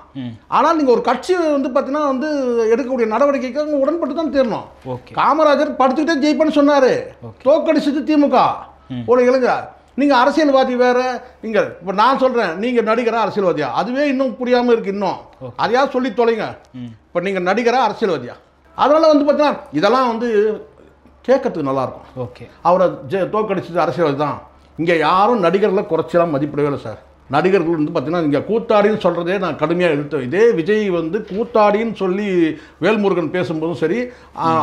ஆனால் நீங்கள் ஒரு கட்சி வந்து பார்த்தீங்கன்னா வந்து எடுக்கக்கூடிய நடவடிக்கைக்கு அவங்க உடன்பட்டு தான் தீரணும். காமராஜர் படுத்துக்கிட்டே ஜெயிப்பேன்னு சொன்னார், தோக்கடிச்சது திமுக. ஒரு இளைஞர் நீங்கள் அரசியல்வாதி வேறு. நீங்கள் இப்போ நான் சொல்கிறேன் நீங்கள் நடிகரா அரசியல்வாதியா? அதுவே இன்னும் புரியாமல் இருக்குது. இன்னும் அதையாவது சொல்லி தொலைங்க. இப்போ நீங்கள் நடிகரா அரசியல்வாதியா? அதனால் வந்து பார்த்தீங்கன்னா இதெல்லாம் வந்து கேட்கறதுக்கு நல்லாயிருக்கும். ஓகே, அவரை தோக்கடிச்சது அரசியல்வாதி தான். இங்கே யாரும் நடிகர்களை குறைச்சலாம் மதிப்பிடவே இல்லை சார். நடிகர்கள் வந்து பார்த்தீங்கன்னா இங்கே கூத்தாடின்னு சொல்கிறதே நான் கடுமையாக எடுத்தேன். இதே விஜய் வந்து கூத்தாடின்னு சொல்லி வேல்முருகன் பேசும்போதும் சரி,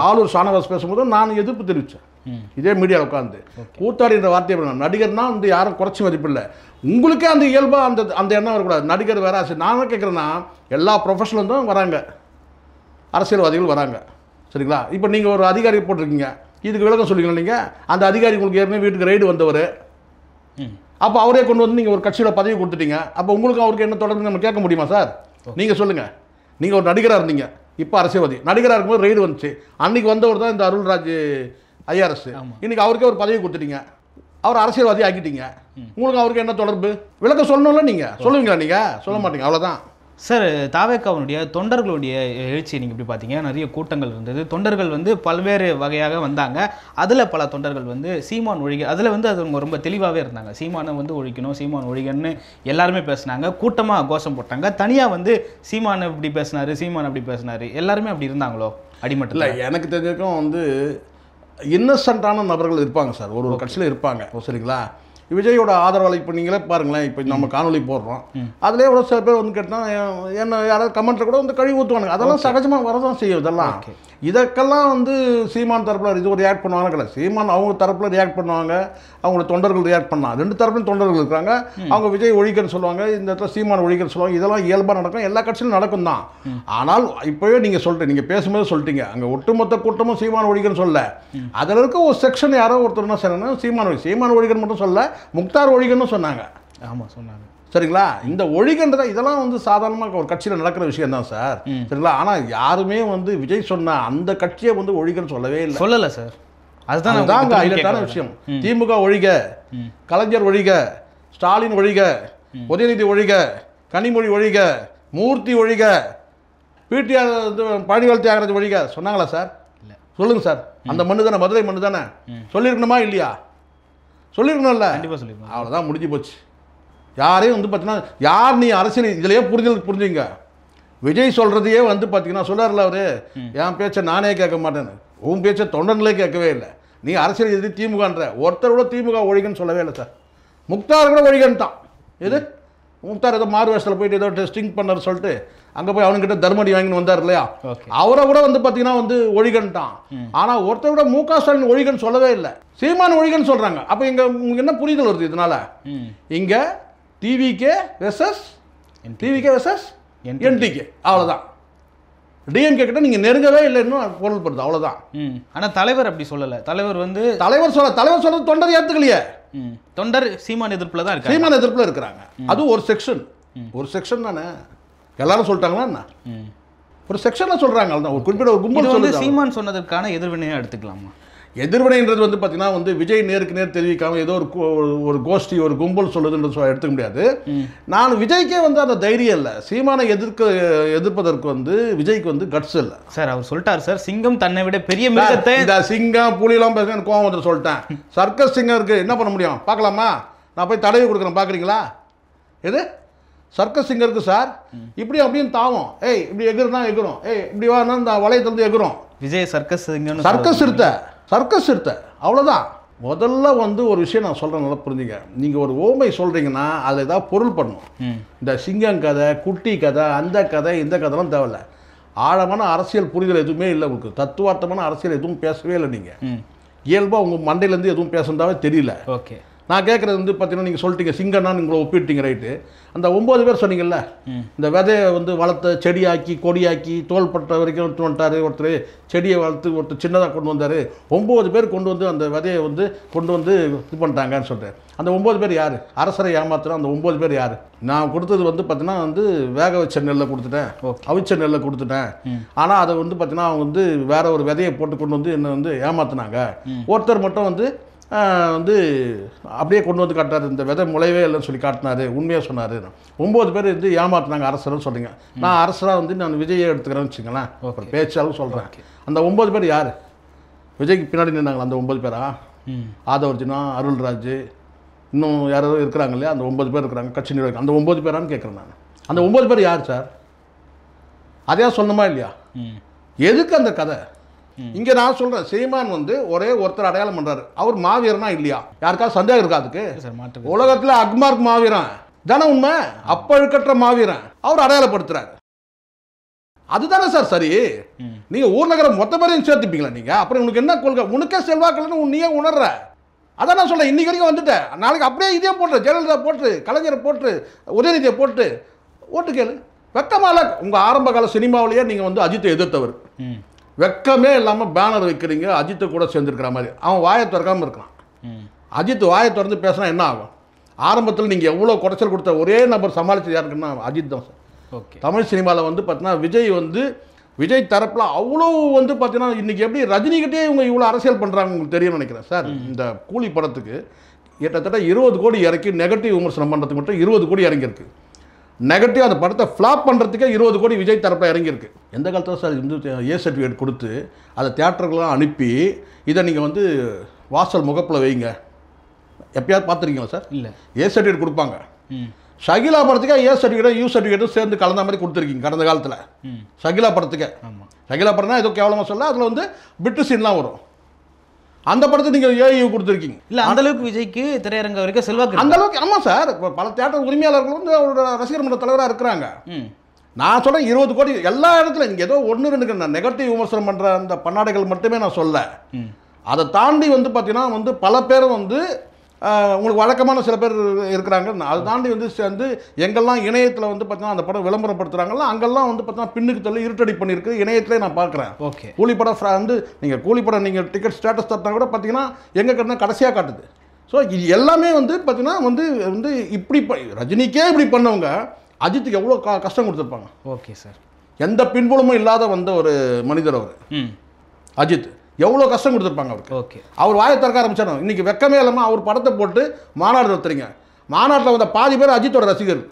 ஆளூர் ஷானவாஸ் பேசும்போதும் நான் எதிர்ப்பு தெரிவித்தேன். இதே மீடியாவில் உட்காந்து கூத்தாடின்ற வார்த்தையை நடிகர்னா வந்து யாரும் குறைச்சி மதிப்பில்லை. உங்களுக்கே அந்த இயல்பாக அந்த எண்ணம் வரக்கூடாது. நடிகர் வேற ஆசை. நான் என்ன கேட்குறேன்னா எல்லா ப்ரொஃபஷனலும் தான் வராங்க, அரசியல்வாதிகள் வராங்க, சரிங்களா? இப்போ நீங்கள் ஒரு அதிகாரி போட்டிருக்கீங்க, இதுக்கு விளக்கம் சொல்லிக்கலாம். நீங்கள் அந்த அதிகாரி உங்களுக்கு ஏற்கனவே வீட்டுக்கு ரைடு வந்தவர், அப்போ அவரே கொண்டு வந்து நீங்கள் ஒரு கட்சியில் பதவி கொடுத்துட்டீங்க. அப்போ உங்களுக்கு அவருக்கு என்ன தொடர்பு நம்ம கேட்க முடியுமா சார்? நீங்கள் சொல்லுங்கள். நீங்கள் ஒரு நடிகராக இருந்தீங்க, இப்போ அரசியல்வாதி. நடிகராக இருக்கும்போது ரைடு வந்துச்சு, அன்றைக்கி வந்தவர் தான் இந்த அருள்ராஜ் ஐஆர்எஸ். இன்றைக்கி அவருக்கே ஒரு பதவி கொடுத்துட்டீங்க, அவர் அரசியல்வாதி ஆக்கிட்டீங்க. உங்களுக்கு அவருக்கு என்ன தொடர்பு? விளக்கம் சொல்லணும்ல. நீங்கள் சொல்லுவீங்களா? நீங்கள் சொல்ல மாட்டீங்க, அவ்வளோதான். சார், தாவேக்காவுடைய தொண்டர்களுடைய எழுச்சி நீங்கள் எப்படி பார்த்தீங்க? நிறைய கூட்டங்கள் இருந்தது. தொண்டர்கள் வந்து பல்வேறு வகையாக வந்தாங்க. அதில் பல தொண்டர்கள் வந்து சீமான் ஒழிக, அதில் வந்து அது ரொம்ப தெளிவாகவே இருந்தாங்க. சீமானை வந்து ஒழிக்கணும், சீமான் ஒழிகன்னு எல்லாருமே பேசினாங்க. கூட்டமாக கோஷம் போட்டாங்க. தனியாக வந்து சீமான் இப்படி பேசினார், சீமான் அப்படி பேசினார், எல்லாருமே அப்படி இருந்தாங்களோ அடிமட்டத்தில்? இல்லை, எனக்கு தெரிஞ்சிருக்கும் வந்து இன்னசென்ட்டான நபர்கள் இருப்பாங்க சார், ஒரு கட்சியில் இருப்பாங்க, சரிங்களா? விஜயோட ஆதரவாளர் இப்போ நீங்களே பாருங்களேன், இப்போ நம்ம காணொலி போடுறோம், அதிலே கூட சில பேர் வந்து கேட்டால் என்ன யாராவது கமெண்ட்டில் கூட வந்து கழுவி ஊற்றுவானுங்க. அதெல்லாம் சகஜமாக வரதான் செய்யும். இதெல்லாம் இதற்கெல்லாம் வந்து சீமான் தரப்பில் இது ஒரு ரியாக்ட் பண்ணுவாங்க கிடையாது. சீமான் அவங்க தரப்பில் ரியாக்ட் பண்ணுவாங்க, அவங்களோட தொண்டர்கள் ரியாக்ட் பண்ணலாம். ரெண்டு தரப்புலையும் தொண்டர்கள் இருக்கிறாங்க. அவங்க விஜய் ஒழிக்கன்னு சொல்லுவாங்க, இந்த இடத்துல சீமான் ஒழிக்கன்னு சொல்லுவாங்க. இதெல்லாம் இயல்பாக நடக்கும், எல்லா கட்சியிலும் நடக்கும் தான். ஆனால் இப்போவே நீங்கள் சொல்லிட்டு நீங்கள் பேசும்போது சொல்லிட்டீங்க, அங்கே ஒட்டுமொத்த கூட்டமும் சீமான் ஒழிக்கன்னு சொல்ல, அதில் இருக்க ஒரு செக்ஷன் யாரோ ஒருத்தர் என்ன செய்யணும், சீமான் ஒழிக்கன்னு மட்டும் சொல்ல, முக்தார் ஒழிகன்னு சொன்னாங்க. ஆமாம், சொன்னாங்க, சரிங்களா? இந்த ஒழிகன்றதை இதெல்லாம் வந்து சாதாரணமாக ஒரு கட்சியில் நடக்கிற விஷயம் தான் சார், சரிங்களா? ஆனால் யாருமே வந்து விஜய் சொன்ன அந்த கட்சியை வந்து ஒழிகன்னு சொல்லவே இல்லை, சொல்லலை சார். அதுதான் ஹைலைட்டான விஷயம். திமுக ஒழிக, கலைஞர் ஒழிக, ஸ்டாலின் ஒழிக, உதயநிதி ஒழிக, கனிமொழி ஒழிக, மூர்த்தி ஒழிக, பிடிஆர் பழனிவேல் தியாகராஜ் ஒழிக சொன்னாங்களா சார்? சொல்லுங்க சார். அந்த மண்ணு தானே, மதுரை மண்ணு தானே. சொல்லியிருக்கணுமா இல்லையா? சொல்லியிருக்கணும்ல. கண்டிப்பாக சொல்லியிருக்கணும். அவ்வளோதான், முடிஞ்சு போச்சு. யாரையும் வந்து பார்த்தீங்கன்னா யார் நீ அரசியல் இதிலேயே புரிஞ்சுங்க. விஜய் சொல்கிறதையே வந்து பார்த்தீங்கன்னா சொல்லார்ல அவர், என் பேச்சை நானே கேட்க மாட்டேன்னு. உன் பேச்சை தொண்டர்களே கேட்கவே இல்லை. நீ அரசியல் எது திமுகன்ற ஒருத்தர் கூட திமுக ஒழிகன்னு சொல்லவே இல்லை சார். முக்தார் கூட ஒழிகன்ட்டான். எது முக்தார் ஏதோ மாறு வேஷத்தில் போயிட்டு ஏதோ டெஸ்டிங் பண்ணார் சொல்லிட்டு அங்கே போய் அவனுக்கிட்ட தர்மடி வாங்கின்னு வந்தார் இல்லையா, அவரை கூட வந்து பார்த்தீங்கன்னா வந்து ஒழிகன்ட்டான். ஆனால் ஒருத்தர் கூட முக ஸ்டாலின் ஒழிகன்னு சொல்லவே இல்லை, சீமான் ஒழிகன்னு சொல்கிறாங்க. அப்போ இங்கே உங்களுக்கு என்ன புரிதல் வருது இதனால? இங்கே டிவிகே வெர்சஸ் என்டிகே, அவ்வளோதான். டிஎம்கே கிட்ட நீங்கள் நெருங்கவே இல்லைன்னு பொருள் படுது, அவ்வளோதான். ஆனால் தலைவர் அப்படி சொல்லலை. தலைவர் சொல்றது தொண்டர் ஏற்றுக்கலையே. தொண்டர் சீமான் எதிர்ப்பில் தான் இருக்கு, சீமான் எதிர்ப்பில் இருக்கிறாங்க. அது ஒரு செக்ஷன் தானே. எல்லாரும் சொல்லிட்டாங்களா என்ன? ஒரு செக்ஷனில் சொல்கிறாங்க, அதுதான். ஒரு குறிப்பிட்ட ஒரு கும்பல் வந்து சீமான் சொன்னதற்கான எதிர்வினையாக எடுத்துக்கலாமா? எதிர்வினைன்றது வந்து பார்த்தீங்கன்னா வந்து விஜய் நேருக்கு நேர் தெரிவிக்காமல் ஏதோ ஒரு கோஷ்டி ஒரு கும்பல் சொல்லுதுன்றது எடுத்துக்க முடியாது. நான் விஜய்க்கே வந்து அந்த தைரியம் இல்லை. சீமானை எதிர்ப்பதற்கு வந்து விஜய்க்கு வந்து கட்ஸ் இல்லை சார். அவர் சொல்லிட்டார் சார், சிங்கம் தன்னை விட பெரிய மிருகத்தை. இந்த சிங்கம் புலியெல்லாம் பேச கோவம் வந்து சொல்லிட்டேன். சர்க்கஸ் சிங்கம் இருக்குது, என்ன பண்ண முடியும்? பார்க்கலாமா? நான் போய் தடவி கொடுக்குறேன், பார்க்குறீங்களா? எது சர்க்கஸ் சிங்கருக்கு சார் இப்படி அப்படின்னு தாவும், ஏய் இப்படி எகுறனா எகுறோம், ஏய் இப்படி வானா இந்த வளையத்துலேருந்து எகுறோம். விஜய் சர்க்கஸ் சர்க்கஸ் சிறுத்தை அவ்வளோதான். முதல்ல வந்து ஒரு விஷயம் நான் சொல்கிறேன், நல்லா புரிஞ்சுங்க. நீங்கள் ஒரு ஓமை சொல்கிறீங்கன்னா அதில் ஏதாவது பொருள் பண்ணணும். இந்த சிங்கம் கதை, குட்டி கதை, அந்த கதை, இந்த கதைலாம் தேவையில்ல. ஆழமான அரசியல் புரிதல் எதுவுமே இல்லை உங்களுக்கு. தத்துவார்த்தமான அரசியல் எதுவும் பேசவே இல்லை. நீங்கள் இயல்பாக உங்கள் மண்டையிலேருந்து எதுவும் பேசுறதாவே தெரியல. ஓகே, நான் கேட்குறது வந்து பார்த்தீங்கன்னா, நீங்கள் சொல்லிட்டீங்க சிங்கம்னா உங்களை ஒப்பிட்டீங்க, ரைட்டு. அந்த 9 பேர் சொன்னீங்கல்ல, இந்த விதையை வந்து வளர்த்த செடியாக்கி கொடியாக்கி தோள்பட்ட வரைக்கும் எடுத்து வந்துட்டார் ஒருத்தர், செடியை வளர்த்து ஒருத்தர் சின்னதாக கொண்டு வந்தார். 9 பேர் கொண்டு வந்து அந்த விதையை வந்து கொண்டு வந்து இது பண்ணிட்டாங்கன்னு சொல்கிறேன். அந்த 9 பேர் யார்? அரசரை ஏமாத்துறோம். அந்த 9 பேர் யார்? நான் கொடுத்தது வந்து பார்த்தீங்கன்னா வந்து வேக வச்ச நெல்லை கொடுத்துட்டேன், அவிச்ச நெல்லை கொடுத்துட்டேன். ஆனால் அதை வந்து பார்த்தீங்கன்னா அவங்க வந்து வேற ஒரு விதையை போட்டு கொண்டு வந்து என்னை வந்து ஏமாத்துனாங்க. ஒருத்தர் மட்டும் வந்து அப்படியே கொண்டு வந்து காட்டினார், இந்த விதை முளைவே இல்லைன்னு சொல்லி காட்டினார், உண்மையாக சொன்னார். 9 பேர் வந்து ஏமாத்தினாங்க அரசர்னு சொல்கிறீங்க. நான் அரசராக வந்து நான் விஜயை எடுத்துக்கிறேன்னு வச்சுங்களேன், பேச்சாலும் சொல்கிறேன். அந்த 9 பேர் யார்? விஜய்க்கு பின்னாடி நின்னாங்களா அந்த 9 பேரா? ஆதவர்ஜுனா, அருள்ராஜ், இன்னும் யாரோ இருக்கிறாங்க இல்லையா, அந்த 9 பேர் இருக்கிறாங்க கட்சி நிர்வாகிகள். அந்த 9 பேரான்னு கேட்குறேன் நான். அந்த 9 பேர் யார் சார்? அதையா சொல்லணுமா இல்லையா? எதுக்கு அந்த கதை? இங்கே நான் சொல்கிறேன், சீமான் வந்து ஒரே ஒருத்தர் அடையாளம் பண்ணுறாரு. அவர் மாவீரனா இல்லையா? யாருக்காவது சந்தேகம் இருக்கா அதுக்கு? உலகத்தில் அக்மார்க் மாவீரன் தானே உண்மை, அப்பழுக்கற்ற மாவீரன் அவர் அடையாளப்படுத்துறாரு. அதுதானே சார் சரி. நீங்கள் ஊர் நகரம் மொத்த பேரையும் சேர்த்துப்பீங்களா நீங்கள்? அப்புறம் உனக்கு என்ன கொள்கை? உனக்கே செல்வாக்குன்னு நீயே உணர்ற. அதான் நான் சொல்கிறேன், இன்னைக்கு வரைக்கும் வந்துட்டேன். நாளைக்கு அப்படியே இதே போட்டு ஜெயலலிதா போட்டு, கலைஞரை போட்டு, உதயநிதியை போட்டு ஓட்டு கேளு. வெக்கமால உங்கள் ஆரம்ப கால சினிமாவிலேயே நீங்கள் வந்து அஜித்தை எதிர்த்தவர், வெக்கமே இல்லாமல் பேனர் வைக்கிறீங்க, அஜித்தை கூட சேர்ந்துருக்கிற மாதிரி. அவன் வாயை திறக்காமல் இருக்கான். அஜித் வாயை திறந்து பேசினா என்ன ஆகும்? ஆரம்பத்தில் நீங்கள் எவ்வளோ குறைச்சல் கொடுத்த ஒரே நபர் சமாளித்து யாருக்குன்னா அஜித் தான் சார். ஓகே, தமிழ் சினிமாவில் வந்து பார்த்தீங்கன்னா விஜய் தரப்பில் அவ்வளோ வந்து பார்த்தீங்கன்னா இன்றைக்கி எப்படி ரஜினிகிட்டே இவங்க இவ்வளோ அரசியல் பண்ணுறாங்க உங்களுக்கு தெரியும்னு நினைக்கிறேன் சார். இந்த கூலி படத்துக்கு கிட்டத்தட்ட 20 கோடி இறக்கி நெகட்டிவ் விமர்சனம் பண்ணுறதுக்கு மட்டும் 20 கோடி இறங்கியிருக்கு. நெகட்டிவ் அந்த படத்தை ஃப்ளாப் பண்ணுறதுக்கே 20 கோடி விஜய் தரப்பில் இறங்கியிருக்கு. எந்த காலத்தில் சார் வந்து ஏ சர்டிஃபிகேட் கொடுத்து அதை தியேட்டருக்கெல்லாம் அனுப்பி இதை நீங்கள் வந்து வாசல் முகப்பில் வைங்க, எப்பயாவது பார்த்துருக்கீங்களா சார்? இல்லை. ஏ சர்டிஃபிகேட் கொடுப்பாங்க. ஷகிலா படத்துக்கே ஏ சர்டிஃபிகேட்டும் யூ சர்டிஃபிகேட்டும் சேர்ந்து கலந்த மாதிரி கொடுத்துருக்கீங்க கடந்த காலத்தில். ஷகிலா படத்துக்கே. ஷகிலா படம்னா ஏதோ கேவலமாக சொல்ல, அதில் வந்து பிட்டு சீன்லாம் வரும். அந்த படத்தை நீங்கள் ஏஐ கொடுத்துருக்கீங்க. இல்லை, அந்த அளவுக்கு விஜய்க்கு திரையரங்க வரைக்கும் செல்வாக்கு அந்த அளவுக்கு. ஆமாம் சார், இப்போ பல தியேட்டர் உரிமையாளர்கள் வந்து அவரோட ரசிகர் மன்ற தலைவராக இருக்கிறாங்க. நான் சொல்கிறேன் 20 கோடி எல்லா இடத்துல. இங்கே ஏதோ 1-2 நான் நெகட்டிவ் விமர்சனம் பண்ணுற அந்த பன்னாடைகள் மட்டுமே நான் சொல்ல. அதை தாண்டி வந்து பார்த்தீங்கன்னா வந்து பல பேரும் வந்து உங்களுக்கு வழக்கமான சில பேர் இருக்கிறாங்க. அதை தாண்டி வந்து சேர்ந்து எங்கெல்லாம் இணையத்தில் வந்து பார்த்தீங்கன்னா அந்த படம் விளம்பரப்படுத்துகிறாங்களோ அங்கெல்லாம் வந்து பார்த்தீங்கன்னா பின்னுக்கு தள்ளி இருட்டடி பண்ணியிருக்கு. இணையத்திலே நான் பார்க்குறேன். ஓகே, கூலிப்படம் வந்து நீங்கள் கூலிப்படம் நீங்கள் டிக்கெட் ஸ்டேட்டஸ் தட்டினா கூட பார்த்தீங்கன்னா எங்கே கட்டினா கடைசியாக காட்டுது. ஸோ இது எல்லாமே வந்து பார்த்தீங்கன்னா வந்து இப்படி ரஜினிக்கே இப்படி பண்ணவங்க அஜித்துக்கு எவ்வளோ கஷ்டம் கொடுத்துருப்பாங்க. ஓகே சார், எந்த பின்புலமும் இல்லாத வந்த ஒரு மனிதர் அவர் அஜித். எவ்வளோ கஷ்டம் கொடுத்துருப்பாங்க அவருக்கு. ஓகே, அவர் வாயை திறக்க ஆரம்பிச்சாரு. இன்றைக்கி வெக்கமே இல்லாமல் அவர் படத்தை போட்டு மாநாடு நடத்துறீங்க. மாநாட்டில் வந்த பாதி பேர் அஜித்தோட ரசிகர்.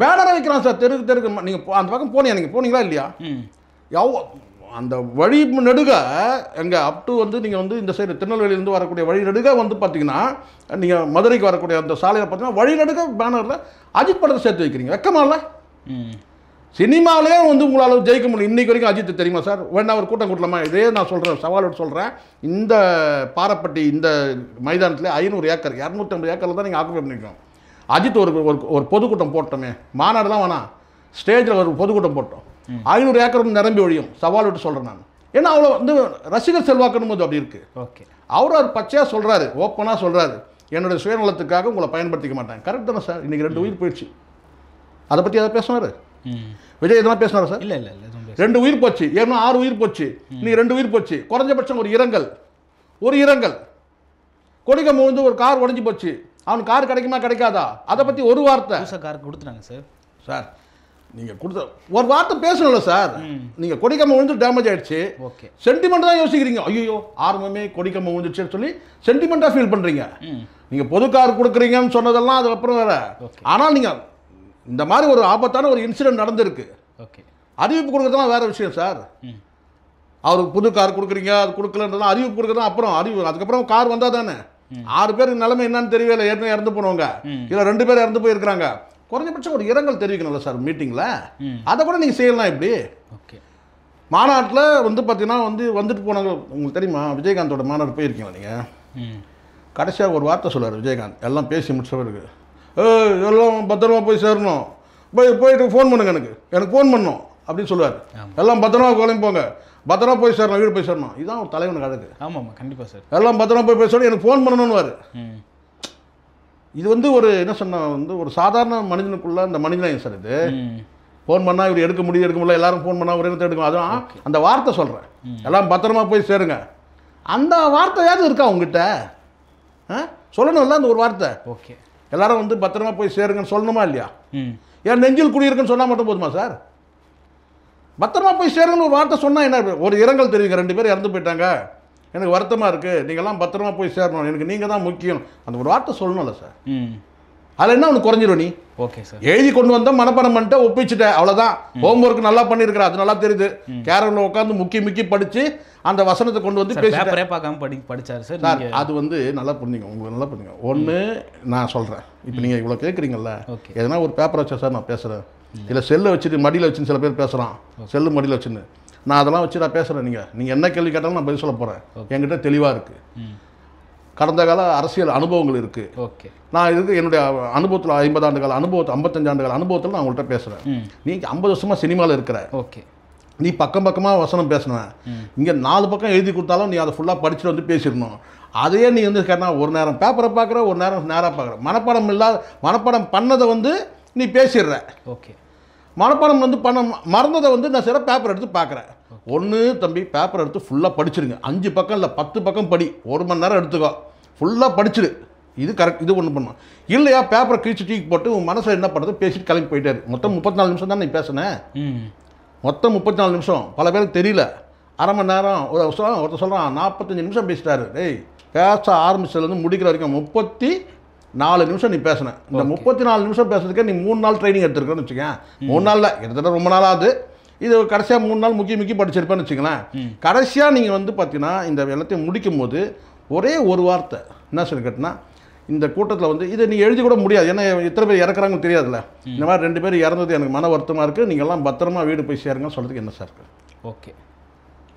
பேனரை வைக்கிறான் சார் தெருக்கு. நீங்கள் அந்த பக்கம் நீங்கள் போனீங்களா இல்லையா? அந்த வழி நெடுக எங்கே அப் டு வந்து நீங்கள் வந்து இந்த சைடு திருநெல்வேலியிலேருந்து வரக்கூடிய வழி நெடுக வந்து பார்த்தீங்கன்னா நீங்கள் மதுரைக்கு வரக்கூடிய அந்த சாலையில் பார்த்தீங்கன்னா வழி நெடுக பேனரில் அஜித் படத்தை சேர்த்து வைக்கிறீங்க. வெக்கமா இல்லை? சினிமாவிலே வந்து உங்களால் ஜெயிக்க முடியும். இன்றைக்கு வரைக்கும் அஜித் தெரியுமா சார்? வேணா ஒரு கூட்டம் கூட்டலாமா? இதே நான் சொல்கிறேன், சவாலோடு சொல்கிறேன். இந்த பாரப்பட்டி இந்த மைதானத்தில் 500 ஏக்கர் 250 ஏக்கரில் தான் நீங்கள் ஆக்குபை பண்ணியிருக்கோம். அஜித் ஒரு பொதுக்கூட்டம் போட்டோமே, மாநாடுலாம் வேணாம், ஸ்டேஜில் ஒரு பொதுக்கூட்டம் போட்டோம். 500 ஏக்கர் நிரம்பி ஒழியும். சவாலோடு சொல்கிறேன் நான். ஏன்னா அவ்வளோ வந்து ரசிகர் செல்வாக்குன்னு போது அப்படி இருக்குது. ஓகே, அவர் பச்சையாக சொல்கிறாரு, ஓப்பனாக சொல்கிறாரு, என்னுடைய சுயநலத்துக்காக உங்களை பயன்படுத்திக்க மாட்டேன். கரெக்ட் தானே சார்? இன்றைக்கி 2 உயிர் போயிடுச்சு. அதை பற்றி எதாவது பேசினார் விஜய்? எதனா பேசினாரா சார்? இல்லை இல்லை இல்லை, 2 உயிர் போச்சு. ஏன்னா 6 உயிர் போச்சு, நீ 2 உயிர் போச்சு. குறைஞ்சபட்சம் ஒரு இரங்கல். கொடிக்கம் வந்து ஒரு கார் உடஞ்சி போச்சு, அவனுக்கு கார் கிடைக்குமா கிடைக்காதா? அதை பற்றி ஒரு வார்த்தை. கார் கொடுத்துட்டாங்க சார். சார் நீங்கள் கொடுத்த ஒரு வார்த்தை பேசணும்ல சார். நீங்கள் கொடிக்கம்பம் விழுந்து டேமேஜ் ஆகிடுச்சு. ஓகே, சென்டிமெண்ட் தான் யோசிக்கிறீங்க. ஐயோ ஆரம்பமே கொடிக்கம்பம் விழுந்துச்சுன்னு சொல்லி சென்டிமெண்ட்டாக ஃபீல் பண்ணுறீங்க. நீங்கள் பொது கார் கொடுக்குறீங்கன்னு சொன்னதெல்லாம் அதுக்கப்புறம் வேறு. ஆனால் நீங்கள் இந்த மாதிரி ஒரு ஆபத்தான ஒரு இன்சிடென்ட் நடந்திருக்கு. ஓகே, அறிவிப்பு கொடுக்குறதுலாம் வேறு விஷயம் சார். அவருக்கு புது கார் கொடுக்குறீங்க, அது கொடுக்கலன்றதான் அறிவிப்பு கொடுக்குறதுலாம் அப்புறம் அதுக்கப்புறம் கார் வந்தால் தானே. 6 பேருக்கு நிலைமை என்னன்னு தெரியவே இல்லை. ஏற்கனவே இறந்து போனவங்க இல்லை 2 பேர் இறந்து போயிருக்கிறாங்க. குறைஞ்சபட்சம் ஒரு இரங்கல் தெரிவிக்கணும்ல சார் மீட்டிங்கில். அதை கூட நீங்கள் செய்யலாம். இப்படி ஓகே மாநாட்டில் வந்து பார்த்தீங்கன்னா வந்துட்டு போனாங்க. உங்களுக்கு தெரியுமா விஜயகாந்தோட மாநாடு போயிருக்கீங்களா நீங்கள்? கடைசியாக ஒரு வார்த்தை சொல்லுவார் விஜயகாந்த், எல்லாம் பேசி முடிச்சவருக்கு, எல்லாம் பத்திரமா போய் சேரணும், போயிட்டு ஃபோன் பண்ணுங்க, எனக்கு ஃபோன் பண்ணணும் அப்படின்னு சொல்லுவார். எல்லாம் பத்திரமா கோலையும் போங்க, பத்திரமா போய் சேரணும், வீடு போய் சேரணும். இதுதான் ஒரு தலைவனுக்கு அழகு. ஆமாம் கண்டிப்பாக சார். எல்லாம் பத்திரமா போய் பேசணும், எனக்கு ஃபோன் பண்ணணும்னுவார். இது ஒரு என்ன சொன்னால் ஒரு சாதாரண மனிதனுக்குள்ள அந்த மனிதன் சார். இது ஃபோன் பண்ணால் இவர் எடுக்க முடியல, எல்லாரும் ஃபோன் பண்ணால் ஒரு இடத்த எடுக்கும். அதுவும் அந்த வார்த்தை சொல்கிறேன், எல்லாம் பத்திரமா போய் சேருங்க. அந்த வார்த்தையாவது இருக்கா உங்ககிட்ட? சொல்லணும்ல அந்த ஒரு வார்த்தை. ஓகே எல்லாரும் பத்திரமா போய் சேருங்கன்னு சொல்லணுமா இல்லையா? ஏன் நெஞ்சில் குடியிருக்குன்னு சொன்னால் மட்டும் போதுமா சார்? பத்திரமா போய் சேருங்கன்னு ஒரு வார்த்தை சொன்னால் என்ன? ஒரு இரங்கல் தெரிவிங்க, 2 பேர் இறந்து போயிட்டாங்க, எனக்கு வருத்தமாக இருக்குது, நீங்கள்லாம் பத்திரமா போய் சேரணும், எனக்கு நீங்கள் தான் முக்கியம், அந்த ஒரு வார்த்தை சொல்லணும்ல சார். அதில் என்ன ஒன்று குறைஞ்சிடும்? நீ ஓகே சார் எழுதி கொண்டு வந்தால் மனப்பாடம் பண்ணிட்டு ஒப்பிச்சுட்டேன், அவ்வளோதான். ஹோம் ஒர்க் நல்லா பண்ணியிருக்கிற, அது நல்லா தெரியுது. கேரளில் உட்காந்து முக்கி படித்து அந்த வசனத்தை கொண்டு வந்து பேப்பரே பார்க்காம படிச்சார் சார். சார் அது நல்லா புரிஞ்சுங்க, உங்களுக்கு நல்லா புரிஞ்சுங்க. ஒன்று நான் சொல்கிறேன், இப்போ நீங்கள் இவ்வளோ கேட்குறீங்கல்ல, எதனா ஒரு பேப்பரை வச்சா சார் நான் பேசுகிறேன், இல்லை செல்லை வச்சுட்டு மடியில் வச்சுன்னு சில பேர் பேசுகிறான், செல்லு மடியில் வச்சுன்னு, நான் அதெல்லாம் வச்சு நான் பேசுகிறேன். நீங்கள் என்ன கேள்வி கேட்டாலும் நான் பதில் சொல்ல போகிறேன். என்கிட்ட தெளிவாக இருக்குது, கடந்த கால அரசியல் அனுபவங்கள் இருக்குது. ஓகே நான் என்னுடைய அனுபவத்தில் 50 ஆண்டு கால அனுபவத்தை 55 ஆண்டு கால அனுபவத்தில் நான் உங்கள்கிட்ட பேசுகிறேன். நீ 50 வருஷமாக சினிமாவில் இருக்கிற, ஓகே நீ பக்கமாக வசனம் பேசினேன், இங்கே 4 பக்கம் எழுதி கொடுத்தாலும் நீ அதை ஃபுல்லாக படிச்சுட்டு பேசிடணும். அதையே நீ கேட்டால் ஒரு நேரம் பேப்பரை பார்க்குற, ஒரு நேரம் நேராக பார்க்குற, மனப்பாடம் பண்ணதை நீ பேசிடுற. ஓகே மனப்பாடம் பண்ண மறந்ததை நான் சில பேப்பர் எடுத்து பார்க்குறேன். ஒன்று தம்பி, பேப்பர் எடுத்து ஃபுல்லாக படிச்சிருங்க. 5 பக்கம் இல்லை 10 பக்கம் படி, 1 மணி நேரம் எடுத்துக்கோ, ஃபுல்லாக படிச்சிடு. இது கரெக்ட். இது ஒன்று பண்ணணும். இல்லையா பேப்பரை கிழிச்சு டீக்கு போட்டு உன் மனசில் என்ன பண்ணுறது பேசிட்டு கிளம்பி போயிட்டாரு. மொத்தம் 34 நிமிஷம் தான் நீ பேசினேன். மொத்தம் 34 நிமிஷம். பல பேருக்கு தெரியல. அரை மணி நேரம் ஒருத்தர் சொல்கிறான் 45 நிமிஷம் பேசிட்டாரு. டேய், பேச ஆரம்பிச்சதுலேருந்து முடிக்கிற வரைக்கும் 34 நிமிஷம் நீ பேசினேன். இந்த 34 நிமிஷம் பேசுறதுக்கே நீ 3 நாள் ட்ரைனிங் எடுத்துருக்கேன்னு வச்சுக்கேன். 3 நாளில் கிட்டத்தட்ட ரொம்ப நாள் ஆகுது. இது கடைசியாக 3 நாள் முக்கி படிச்சிருப்பேன்னு வச்சுங்களேன். கடைசியாக நீங்கள் பார்த்தீங்கன்னா இந்த எல்லாத்தையும் முடிக்கும் போது ஒரே ஒரு வார்த்தை என்ன சொல்லி கேட்டினா, இந்த கூட்டத்தில் இதை நீ எழுதி கூட முடியாது, ஏன்னா எத்தனை பேர் இறக்குறாங்கன்னு தெரியாதுல்ல. இந்த மாதிரி 2 பேர் இறந்தது எனக்கு மன வருத்தமாக இருக்குது, நீங்கள்லாம் பத்திரமா வீடு போய் சேருங்கன்னு சொல்கிறதுக்கு என்ன சார் இருக்குது? ஓகே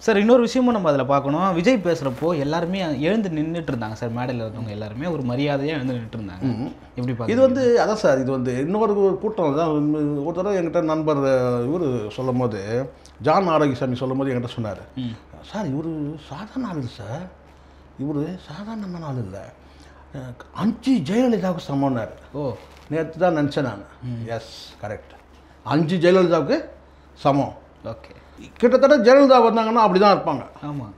சார், இன்னொரு விஷயமும் நம்ம அதில் பார்க்கணும். விஜய் பேசுகிறப்போ எல்லாருமே எழுந்து நின்றுட்டு இருந்தாங்க சார். மேடையில் இருக்கவங்க எல்லாருமே ஒரு மரியாதையாக எழுந்து நின்றுட்டு இருந்தாங்க. எப்படி பார்க்க இது அதான் சார், இது இன்னொரு கூட்டம் தான். ஒரு தடவை என்கிட்ட நண்பர் இவர் சொல்லும் போது, ஜான் ஆரோக்கியசாமி சொல்லும் போது என்கிட்ட சொன்னார், சார் இவர் சாதாரண ஆள் இல்லை சார், இவர் சாதாரணமான ஆள் இல்லை, 5 ஜெயலலிதாவுக்கு சமம்னார். நேற்று தான் நினச்சேன் நான். எஸ் கரெக்ட், 5 ஜெயலலிதாவுக்கு சமம். ஓகே, கிட்டத்தட்ட ஜெயலலிதா வந்தாங்கன்னா அப்படி தான் இருப்பாங்க. ஆமாம்.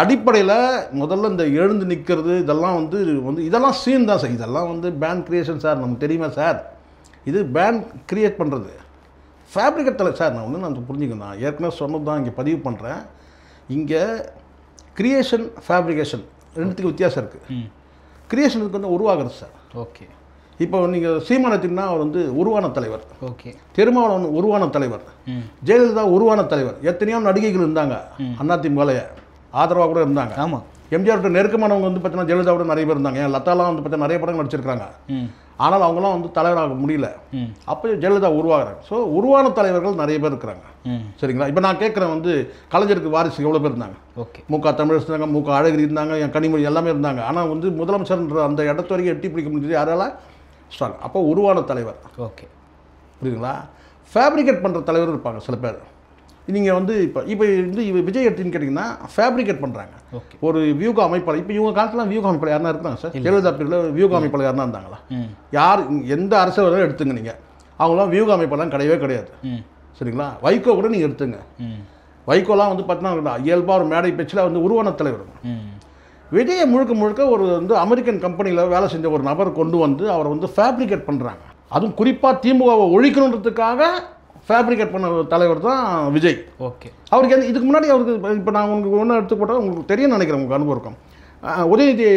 அடிப்படையில் முதல்ல இந்த எழுந்து நிற்கிறது இதெல்லாம் இதெல்லாம் சீன் தான் சார். இதெல்லாம் பேண்ட் கிரியேஷன் சார், நமக்கு தெரியுமா சார்? இது பேண்ட் கிரியேட் பண்ணுறது ஃபேப்ரிகேட்டில் சார். நான் புரிஞ்சுக்கணும், நான் ஏற்கனவே சொன்னது தான் இங்கே பதிவு பண்ணுறேன். இங்கே கிரியேஷன் ஃபேப்ரிகேஷன் ரெண்டுத்துக்கு வித்தியாசம் இருக்குது. கிரியேஷனுக்கு உருவாகிறது சார். ஓகே, இப்போ நீங்கள் சீமானத்தின்னா அவர் உருவான தலைவர். ஓகே, திருமாவளவன் உருவான தலைவர், ஜெயலலிதா உருவான தலைவர், எத்தனையோ நடிகைகள் இருந்தாங்க அதிமுகலைய ஆதரவாக கூட இருந்தாங்க. ஆமாம். எம்ஜிஆர்கிட்ட நெருக்கமானவங்க பார்த்தீங்கன்னா ஜெயலலிதாவோட நிறைய பேர் இருந்தாங்க. லதாலாம் பார்த்தீங்கன்னா நிறைய படங்கள் நடிச்சிருக்காங்க. ஆனால் அவங்களாம் தலைவராக முடியல. அப்போ ஜெயலலிதா உருவாகிறாங்க. ஸோ உருவான தலைவர்கள் நிறைய பேர் இருக்கிறாங்க. சரிங்களா? இப்போ நான் கேட்குறேன் கலைஞருக்கு வாரிசு எவ்வளோ பேர் இருந்தாங்க? ஓகே, முக தமிழரசு இருந்தாங்க, முக அழகிரி இருந்தாங்க, என் கனிமொழி எல்லாமே இருந்தாங்க. ஆனால் முதலமைச்சர்ன்ற அந்த இடத்து வரைக்கும் எட்டி பிடிக்க முடிஞ்சது யாரால? ஸ்ட்ராங். அப்போ உருவான தலைவர். ஓகே, புரியுதுங்களா? ஃபேப்ரிகேட் பண்ணுற தலைவர் இருப்பாங்க சில பேர். நீங்கள் இப்போ விஜய் எடுத்துன்னு கேட்டிங்கன்னா ஃபேப்ரிகேட் பண்ணுறாங்க. ஒரு வியூக அமைப்பாளர். இப்போ இவங்க காலத்தில் வியூக அமைப்பாளர் யாருன்னா இருக்கிறாங்க சார்? ஜெயலலிதா பீரியடில் வியூக அமைப்பாளர் யாருன்னா இருந்தாங்களா? யார் எந்த அரசியல் எடுத்துங்க நீங்கள், அவங்களாம் வியூக அமைப்பாளர் கிடையவே கிடையாது. சரிங்களா? வைகோ கூட நீங்கள் எடுத்துங்க. வைகோலாம் பார்த்தீங்கன்னா இயல்பாக ஒரு மேடை பேச்சில் உருவான தலைவர். விஜயை முழுக்க ஒரு அமெரிக்கன் கம்பெனியில் வேலை செஞ்ச ஒரு நபர் கொண்டு அவரை ஃபேப்ரிகேட் பண்ணுறாங்க. அதுவும் குறிப்பாக திமுகவை ஒழிக்கணுன்றதுக்காக ஃபேப்ரிகேட் பண்ண தலைவர் தான் விஜய். ஓகே, அவருக்கு இதுக்கு முன்னாடி அவருக்கு இப்போ நான் உங்களுக்கு ஒன்று எடுத்து போட்டால் உங்களுக்கு தெரியும்னு நினைக்கிறேன். உங்களுக்கு அனுபவம் இருக்கும். உதயநிதியை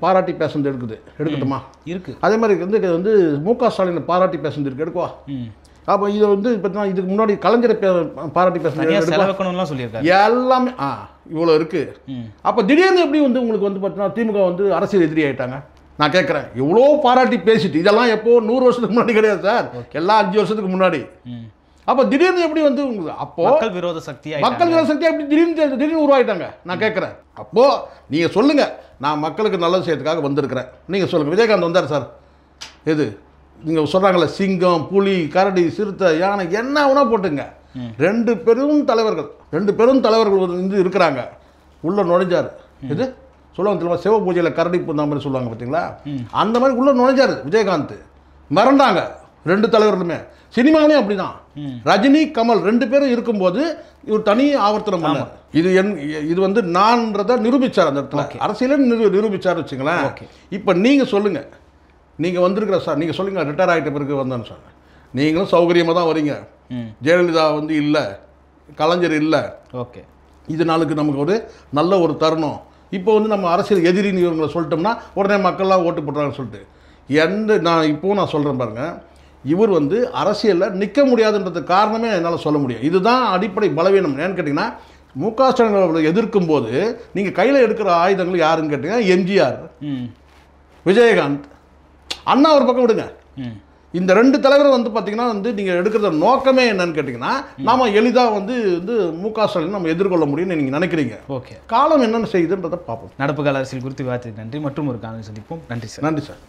பாராட்டி பேசுனது எடுக்கட்டுமா? இருக்குது. அதே மாதிரி முக ஸ்டாலினை பாராட்டி பேசுனது எடுக்குவா? அப்போ இதை பார்த்தீங்கன்னா இதுக்கு முன்னாடி கலைஞரை பாராட்டி பேசுனது செலவக்கணும்லாம் சொல்லியிருக்காரு. எல்லாமே இவ்வளோ இருக்குது. அப்போ திடீர்னு எப்படி உங்களுக்கு பார்த்தீங்கன்னா திமுக அரசியல் எதிரி ஆகிட்டாங்க? நான் கேட்குறேன், எவ்வளோ பாராட்டி பேசிட்டு இதெல்லாம் எப்போ 100 வருஷத்துக்கு முன்னாடி கிடையாது சார், எல்லாம் 5 வருஷத்துக்கு முன்னாடி. அப்போ திடீர்னு எப்படி வந்து அப்போ மக்கள் விரோத சக்தியாக எப்படி திடீர்னு உருவாயிட்டாங்க? நான் கேட்குறேன். அப்போது நீங்கள் சொல்லுங்கள், நான் மக்களுக்கு நல்லது செய்யறதுக்காக வந்திருக்கிறேன். நீங்கள் சொல்லுங்கள். விஜயகாந்த் வந்தார் சார், எது நீங்கள் சொல்கிறாங்களே சிங்கம், புலி, கரடி, சிறுத்தை, யானை என்ன வேணா போட்டுங்க, 2 பெரும் தலைவர்கள் வந்து இருக்கிறாங்க. உள்ளே நுழைஞ்சார். இது சொல்லுவாங்க தெரியுமா, சிவ பூஜையில் கரடி பூந்த மாதிரி சொல்லுவாங்க பார்த்தீங்களா, அந்த மாதிரி உள்ளே நுழைஞ்சார் விஜயகாந்த். மிரண்டாங்க 2 தலைவர்களுமே. சினிமாவிலையும் அப்படிதான். ரஜினி, கமல் 2 பேரும் இருக்கும்போது இவர் தனி ஆவர்த்தனம் பண்ணார். இது வந்து நான்றதை நிரூபிச்சார் அந்த இடத்துல. அரசியலே நிரூபிச்சார் வச்சுங்களேன். இப்போ நீங்கள் சொல்லுங்கள், நீங்கள் வந்திருக்கிற சார், நீங்கள் சொல்லுங்கள், ரிட்டையர் ஆகிட்ட பிறகு வந்தேன்னு சார், நீங்களும் சௌகரியமாக தான் வரீங்க. ஜெயலலிதா வந்து இல்லை, கலைஞர் இல்லை. ஓகே, இது நாளுக்கு நமக்கு ஒரு நல்ல ஒரு தருணம். இப்போ வந்து நம்ம அரசியல் எதிரின்னு இவங்களை சொல்லிட்டோம்னா உடனே மக்கள்லாம் ஓட்டு போட்டுறாங்கன்னு சொல்லிட்டு நான் சொல்கிறேன் பாருங்கள், இவர் வந்து அரசியலில் நிற்க முடியாதுன்றதுக்கு காரணமே என்னால் சொல்ல முடியும். இதுதான் அடிப்படை பலவீனம். ஏன்னு கேட்டிங்கன்னா, முக ஸ்டாலின் அவர்களை எதிர்க்கும் போது நீங்கள் கையில் எடுக்கிற ஆயுதங்கள் யாருன்னு கேட்டிங்கன்னா, எம்ஜிஆர், விஜயகாந்த், அண்ணா ஒரு பக்கம் விடுங்க. இந்த 2 தலைவரும் வந்து பார்த்தீங்கன்னா வந்து நீங்கள் எடுக்கிற நோக்கமே என்னன்னு கேட்டிங்கன்னா, நாம எளிதாக வந்து முக ஸ்டாலின் நம்ம எதிர்கொள்ள முடியும்னு நீங்கள் நினைக்கிறீங்க. ஓகே, காலம் என்னென்ன செய்யுதுன்றதை பார்ப்போம். நடப்பு கால அரசியல் குறித்து விவாதித்ததுக்கு நன்றி. மற்றும் ஒரு காலம் சந்திப்போம். நன்றி சார். நன்றி சார்.